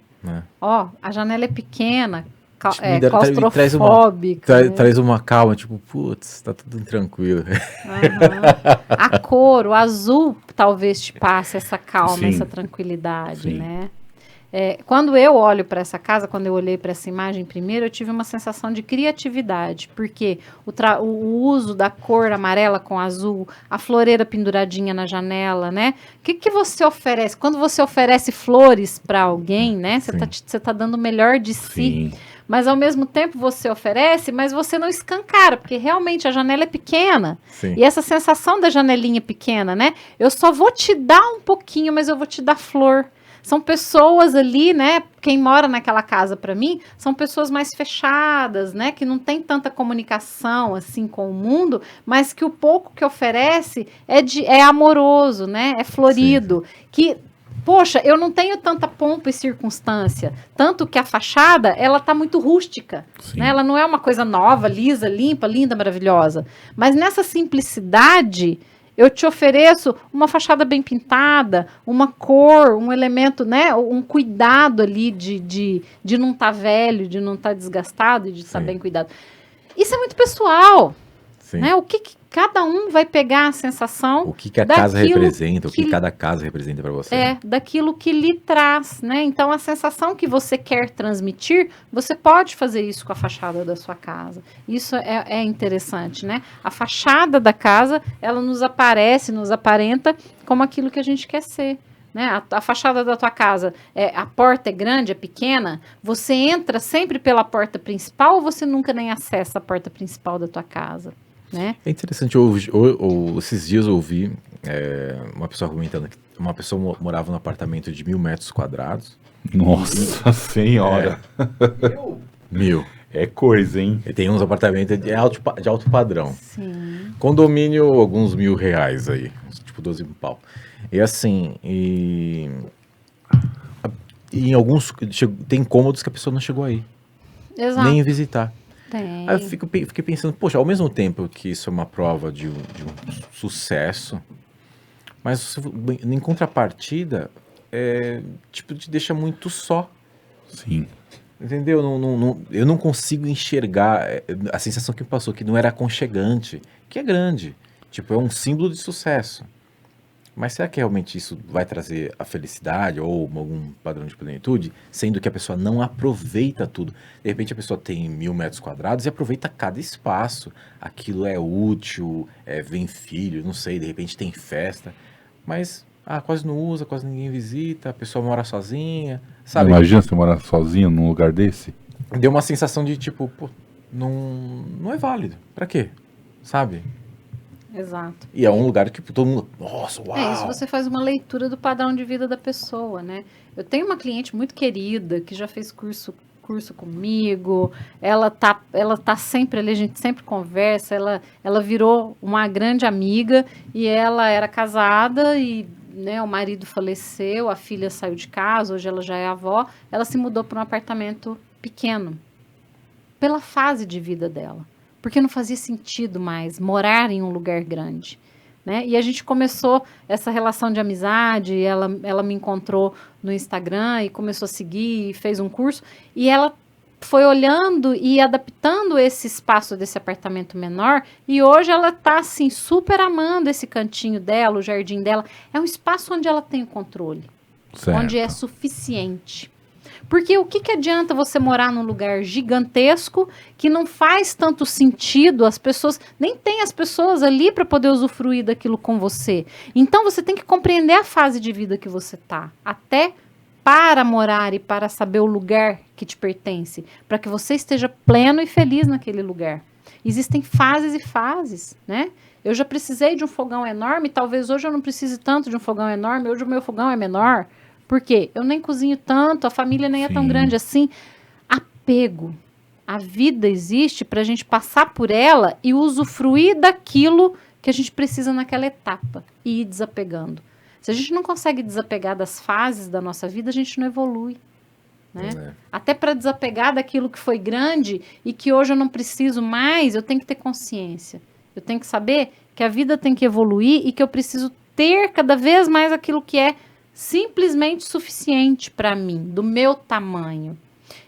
Ó, a janela é pequena, claustrofóbica. Traz uma calma, tipo, putz, tá tudo tranquilo. Uhum. A cor, o azul, talvez te passe essa calma, Sim. essa tranquilidade, Sim. né? Quando eu olho para essa casa, quando eu olhei para essa imagem primeiro, eu tive uma sensação de criatividade, porque o uso da cor amarela com azul, a floreira penduradinha na janela, né? O que você oferece? Quando você oferece flores para alguém, né? Você tá dando o melhor de si. Sim. Mas ao mesmo tempo você oferece, mas você não escancara, porque realmente a janela é pequena. Sim. E essa sensação da janelinha pequena, né? Eu só vou te dar um pouquinho, mas eu vou te dar flor. São pessoas ali, né? Quem mora naquela casa, para mim, são pessoas mais fechadas, né? Que não tem tanta comunicação assim com o mundo, mas que o pouco que oferece é amoroso, né? É florido. Sim. Que Poxa, eu não tenho tanta pompa e circunstância. Tanto que a fachada, ela tá muito rústica. Sim. Né? Ela não é uma coisa nova, lisa, limpa, linda, maravilhosa. Mas nessa simplicidade, eu te ofereço uma fachada bem pintada, uma cor, um elemento, né? Um cuidado ali de não estar velho, de não estar desgastado e de estar Sim. bem cuidado. Isso é muito pessoal. Sim. Né? O que cada um vai pegar a sensação O que a casa daquilo representa, o que que- cada casa representa para você. daquilo que lhe traz, né? Então, a sensação que você quer transmitir, você pode fazer isso com a fachada da sua casa. Isso é interessante, né? A fachada da casa, ela nos aparenta como aquilo que a gente quer ser. Né? A fachada da tua casa, a porta é grande, é pequena, você entra sempre pela porta principal ou você nunca nem acessa a porta principal da tua casa? Né? É interessante, esses dias eu ouvi uma pessoa argumentando que uma pessoa morava num apartamento de 1.000 metros quadrados. Nossa senhora. 1.000. É coisa, hein? E tem uns apartamentos de alto padrão. Sim. Condomínio, alguns R$1.000 aí, tipo 12 mil pau. E assim, em alguns, tem cômodos que a pessoa não chegou aí, Exato. nem visitar. Tem. Aí eu fiquei pensando, poxa, ao mesmo tempo que isso é uma prova de um sucesso, mas em contrapartida, tipo, te deixa muito só, Sim. entendeu? Eu não consigo enxergar a sensação que me passou, que não era aconchegante, que é grande, tipo, é um símbolo de sucesso. Mas será que realmente isso vai trazer a felicidade ou algum padrão de plenitude, sendo que a pessoa não aproveita tudo? De repente a pessoa tem 1.000 metros quadrados e aproveita cada espaço. Aquilo é útil, vem filho, não sei, de repente tem festa. Mas quase não usa, quase ninguém visita, a pessoa mora sozinha, sabe? Imagina você morar sozinho num lugar desse? Deu uma sensação de tipo, pô, não é válido. Pra quê? Sabe? Exato. E é um lugar que todo mundo, nossa, uau! Isso você faz uma leitura do padrão de vida da pessoa, né? Eu tenho uma cliente muito querida que já fez curso comigo, ela tá sempre ali, a gente sempre conversa, ela virou uma grande amiga e ela era casada e, né, o marido faleceu, a filha saiu de casa, hoje ela já é avó, ela se mudou para um apartamento pequeno, pela fase de vida dela. Porque não fazia sentido mais morar em um lugar grande, né? E a gente começou essa relação de amizade, ela me encontrou no Instagram e começou a seguir e fez um curso, e ela foi olhando e adaptando esse espaço desse apartamento menor, e hoje ela está assim, super amando esse cantinho dela, o jardim dela. É um espaço onde ela tem o controle, Certo. onde é suficiente. Porque o que adianta você morar num lugar gigantesco que não faz tanto sentido, as pessoas, nem tem as pessoas ali para poder usufruir daquilo com você. Então você tem que compreender a fase de vida que você tá, até para morar e para saber o lugar que te pertence, para que você esteja pleno e feliz naquele lugar. Existem fases e fases, né? Eu já precisei de um fogão enorme, talvez hoje eu não precise tanto de um fogão enorme, hoje o meu fogão é menor. Por quê? Eu nem cozinho tanto, a família nem é tão Sim. grande assim. Apego. A vida existe para a gente passar por ela e usufruir daquilo que a gente precisa naquela etapa e ir desapegando. Se a gente não consegue desapegar das fases da nossa vida, a gente não evolui. Né? Até para desapegar daquilo que foi grande e que hoje eu não preciso mais, eu tenho que ter consciência. Eu tenho que saber que a vida tem que evoluir e que eu preciso ter cada vez mais aquilo que é simplesmente suficiente para mim, do meu tamanho.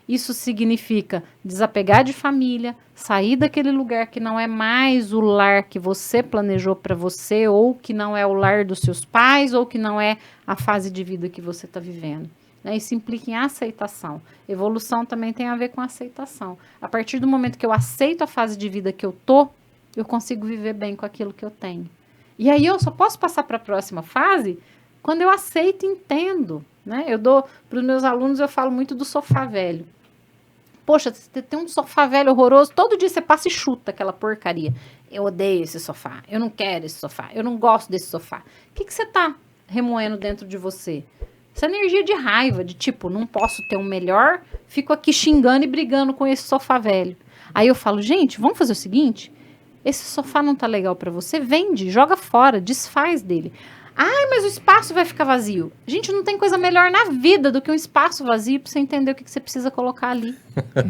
Isso significa desapegar de família, sair daquele lugar que não é mais o lar que você planejou para você, ou que não é o lar dos seus pais, ou que não é a fase de vida que você está vivendo. Né? Isso implica em aceitação. Evolução também tem a ver com aceitação. A partir do momento que eu aceito a fase de vida que eu tô, eu consigo viver bem com aquilo que eu tenho. E aí eu só posso passar para a próxima fase quando eu aceito e entendo, né? Eu dou para os meus alunos, eu falo muito do sofá velho. Poxa, você tem um sofá velho horroroso, todo dia você passa e chuta aquela porcaria. Eu odeio esse sofá, eu não quero esse sofá, eu não gosto desse sofá. O que você está remoendo dentro de você? Essa energia de raiva, de tipo, não posso ter um melhor, fico aqui xingando e brigando com esse sofá velho. Aí eu falo, gente, vamos fazer o seguinte, esse sofá não tá legal para você, vende, joga fora, desfaz dele. Ai, mas o espaço vai ficar vazio. Gente, não tem coisa melhor na vida do que um espaço vazio pra você entender o que você precisa colocar ali.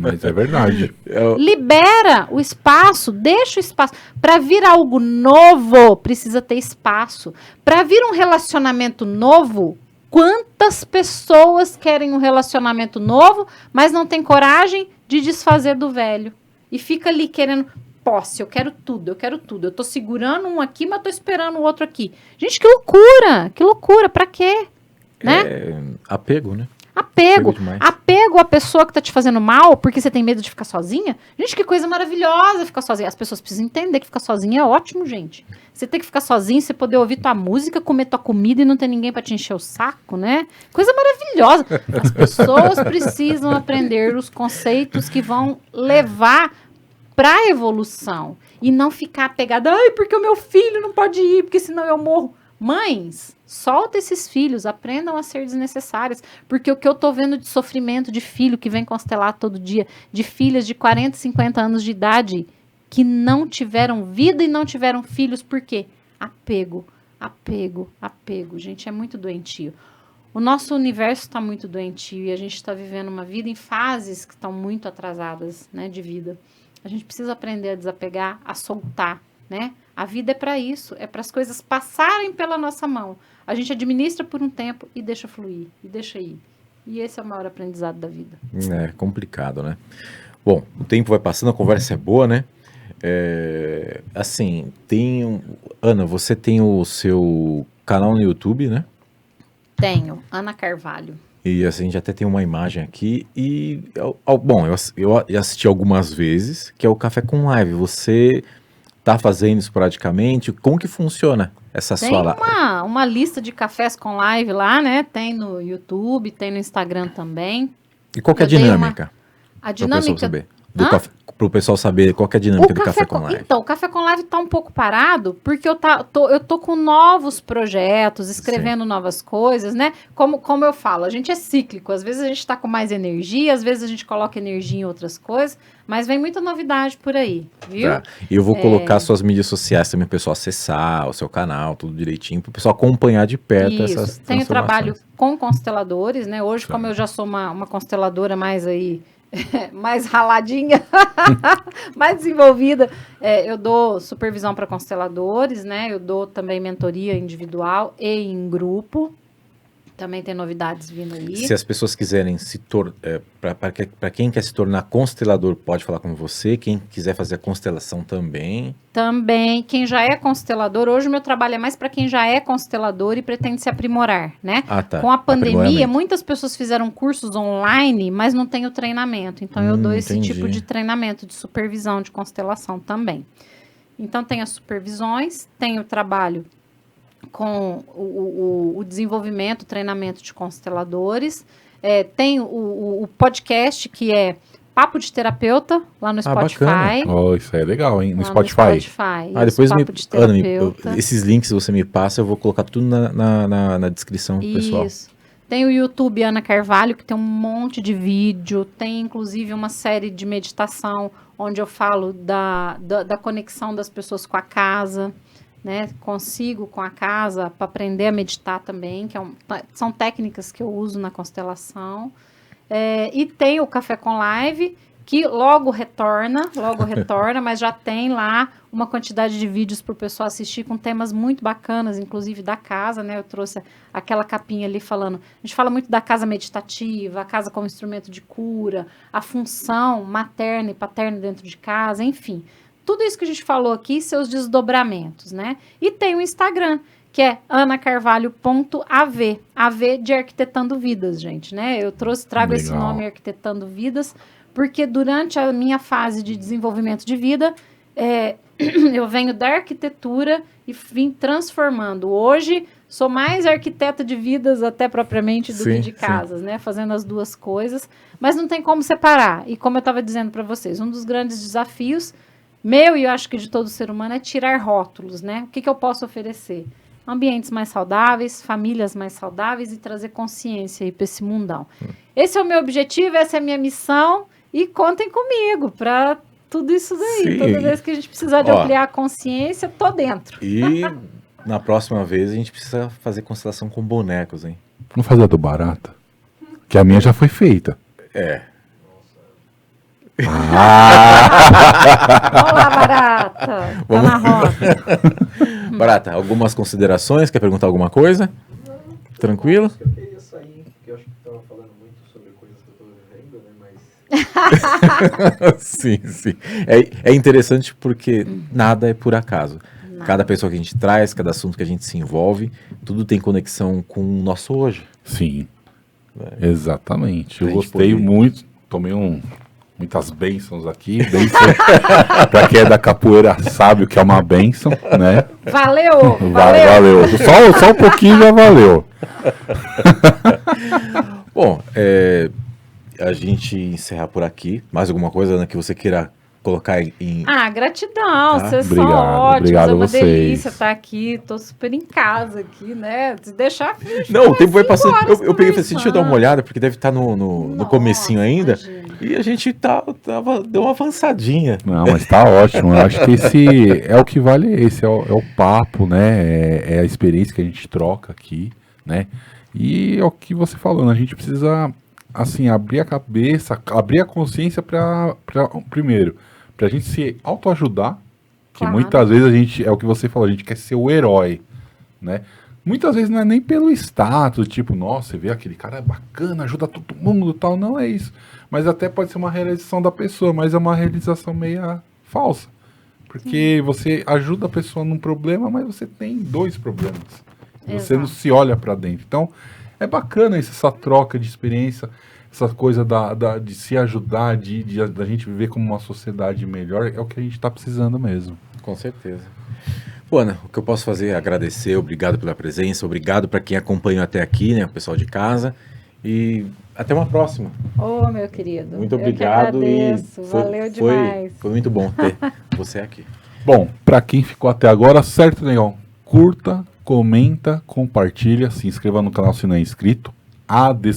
Mas é verdade. Libera o espaço, deixa o espaço. Para vir algo novo, precisa ter espaço. Para vir um relacionamento novo, quantas pessoas querem um relacionamento novo, mas não tem coragem de desfazer do velho? E fica ali querendo posse, eu quero tudo, eu quero tudo. Eu tô segurando um aqui, mas tô esperando o outro aqui. Gente, que loucura, pra quê? Né? Apego, né? Apego. demais. Apego à pessoa que tá te fazendo mal porque você tem medo de ficar sozinha. Gente, que coisa maravilhosa ficar sozinha. As pessoas precisam entender que ficar sozinha é ótimo, gente. Você tem que ficar sozinho, você poder ouvir tua música, comer tua comida e não ter ninguém pra te encher o saco, né? Coisa maravilhosa. As pessoas precisam aprender os conceitos que vão levar pra evolução. E não ficar apegada, ai, porque o meu filho não pode ir, porque senão eu morro. Mães, solta esses filhos, aprendam a ser desnecessárias, porque o que eu tô vendo de sofrimento de filho que vem constelar todo dia, de filhas de 40, 50 anos de idade, que não tiveram vida e não tiveram filhos, por quê? Apego, apego, apego. Gente, é muito doentio. O nosso universo está muito doentio e a gente está vivendo uma vida em fases que estão muito atrasadas, né, de vida. A gente precisa aprender a desapegar, a soltar, né? A vida é para isso, é para as coisas passarem pela nossa mão. A gente administra por um tempo e deixa fluir, e deixa ir. E esse é o maior aprendizado da vida. É complicado, né? Bom, o tempo vai passando, a conversa é boa, né? Assim, Ana, você tem o seu canal no YouTube, né? Tenho, Ana Carvalho. E assim, a gente até tem uma imagem aqui e... Bom, eu assisti algumas vezes, que é o Café com Live. Você tá fazendo esporadicamente? Como que funciona essa Tem sua live? uma lista de cafés com live lá, né? Tem no YouTube, tem no Instagram também. E qual que é a Eu dei dinâmica? A Para o pessoal dinâmica... saber. Hã? Para o pessoal saber qual que é a dinâmica do Café com Live. Então, o Café com Live tá um pouco parado, porque eu tô com novos projetos, escrevendo novas coisas, né? Como eu falo, a gente é cíclico. Às vezes a gente tá com mais energia, às vezes a gente coloca energia em outras coisas, mas vem muita novidade por aí, viu? Tá. E eu vou colocar suas mídias sociais também, o pessoal acessar o seu canal, tudo direitinho, para o pessoal acompanhar de perto essas Tenho trabalho transformações. com consteladores, né? Hoje, como eu já sou uma consteladora mais aí, mais raladinha, mais desenvolvida, eu dou supervisão para consteladores, né? Eu dou também mentoria individual e em grupo. Também tem novidades vindo aí. Se as pessoas quiserem para quem quer se tornar constelador, pode falar com você. Quem quiser fazer a constelação também. Também, quem já é constelador, hoje o meu trabalho é mais para quem já é constelador e pretende se aprimorar, né? Ah, tá. Com a pandemia, Aprimoramento. muitas pessoas fizeram cursos online, mas não tem o treinamento. Então, eu dou esse entendi. tipo de treinamento, de supervisão, de constelação também. Então, tem as supervisões, tem o trabalho com o desenvolvimento, o treinamento de consteladores. Tem o podcast, que é Papo de Terapeuta, lá no Spotify. bacana. Oh, isso aí é legal, hein? No Lá Spotify. Isso, Depois Papo de Ana, Terapeuta. esses links você me passa, eu vou colocar tudo na descrição pro pessoal. Isso. Tem o YouTube Ana Carvalho, que tem um monte de vídeo. Tem, inclusive, uma série de meditação, onde eu falo da conexão das pessoas com a casa, né? Consigo com a casa para aprender a meditar também, que são técnicas que eu uso na constelação. E tem o Café com Live, que logo retorna, mas já tem lá uma quantidade de vídeos para o pessoal assistir com temas muito bacanas, inclusive da casa, né? Eu trouxe aquela capinha ali falando, a gente fala muito da casa meditativa, a casa como instrumento de cura, a função materna e paterna dentro de casa, enfim. Tudo isso que a gente falou aqui, seus desdobramentos, né? E tem o Instagram, que é anacarvalho.av, AV de Arquitetando Vidas, gente, né? Eu trago esse Legal. nome Arquitetando Vidas, porque durante a minha fase de desenvolvimento de vida, eu venho da arquitetura e vim transformando. Hoje, sou mais arquiteta de vidas até propriamente do que de casas, né? Fazendo as duas coisas, mas não tem como separar. E como eu estava dizendo para vocês, um dos grandes desafios meu, e eu acho que de todo ser humano, é tirar rótulos, né? O que eu posso oferecer? Ambientes mais saudáveis, famílias mais saudáveis e trazer consciência aí para esse mundão. Esse é o meu objetivo, essa é a minha missão e contem comigo para tudo isso daí. Sim. Toda vez que a gente precisar de ampliar a consciência, tô dentro. E na próxima vez a gente precisa fazer constelação com bonecos, hein? Vamos fazer a do Barata? Que a minha já foi feita. É. Olá, Barata. Tá Vamos- na roda. Barata, algumas considerações? Quer perguntar alguma coisa? Tranquilo? Acho que eu queria sair, porque eu acho que estava falando muito sobre coisas que eu estou vivendo, né? Mas Sim, sim. É interessante porque nada é por acaso. Cada pessoa que a gente traz, cada assunto que a gente se envolve, tudo tem conexão com o nosso hoje. Sim, exatamente. Eu Pra gente gostei poder- muito, tomei muitas bênçãos aqui. Bênção, pra quem é da capoeira sabe o que é uma bênção, né? Valeu, Valeu. Só um pouquinho já valeu. Bom, a gente encerra por aqui. Mais alguma coisa, Ana, que você queira colocar em... Ah, gratidão, Tá? vocês Obrigado, são ótimos, obrigado é a uma vocês. delícia estar aqui, tô super em casa aqui, né? Se deixar... a gente Não, o fica tempo vai 5 passando. horas Eu peguei e falei assim, deixa eu dar uma conversando. olhada, porque deve estar no comecinho Nossa, ainda. imagina. E a gente deu uma avançadinha. Não, mas tá ótimo. Eu acho que esse é o que vale, esse é o papo, né? É a experiência que a gente troca aqui, né? E é o que você falou, né? A gente precisa, assim, abrir a cabeça, abrir a consciência para primeiro, pra gente se autoajudar, que Claro. muitas vezes a gente, é o que você falou, a gente quer ser o herói, né? Muitas vezes não é nem pelo status, tipo, nossa, você vê aquele cara é bacana, ajuda todo mundo e tal, não é isso. Mas até pode ser uma realização da pessoa, mas é uma realização meia falsa. Porque você ajuda a pessoa num problema, mas você tem 2 problemas. Você não Exato. se olha pra dentro. Então, é bacana essa troca de experiência, essa coisa de se ajudar, da gente viver como uma sociedade melhor, é o que a gente tá precisando mesmo. Com certeza. Pô, Ana, o que eu posso fazer é agradecer, obrigado pela presença, obrigado para quem acompanhou até aqui, né, o pessoal de casa. E até uma próxima. Ô, meu querido. Muito eu que obrigado. agradeço, valeu demais. Foi muito bom ter você aqui. Bom, pra quem ficou até agora, certo, negão? Curta, comenta, compartilha, se inscreva no canal se não é inscrito.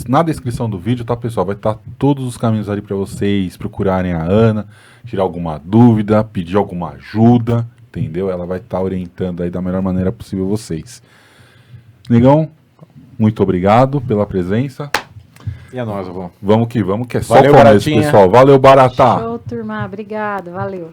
Na descrição do vídeo, tá, pessoal? Vai estar todos os caminhos ali pra vocês procurarem a Ana, tirar alguma dúvida, pedir alguma ajuda, entendeu? Ela vai estar orientando aí da melhor maneira possível vocês. Negão, muito obrigado pela presença. E a nós, Avô? Vamos que é só Valeu, o começo, Baratinha. pessoal. Valeu, Barata! Show, turma. Obrigado, valeu.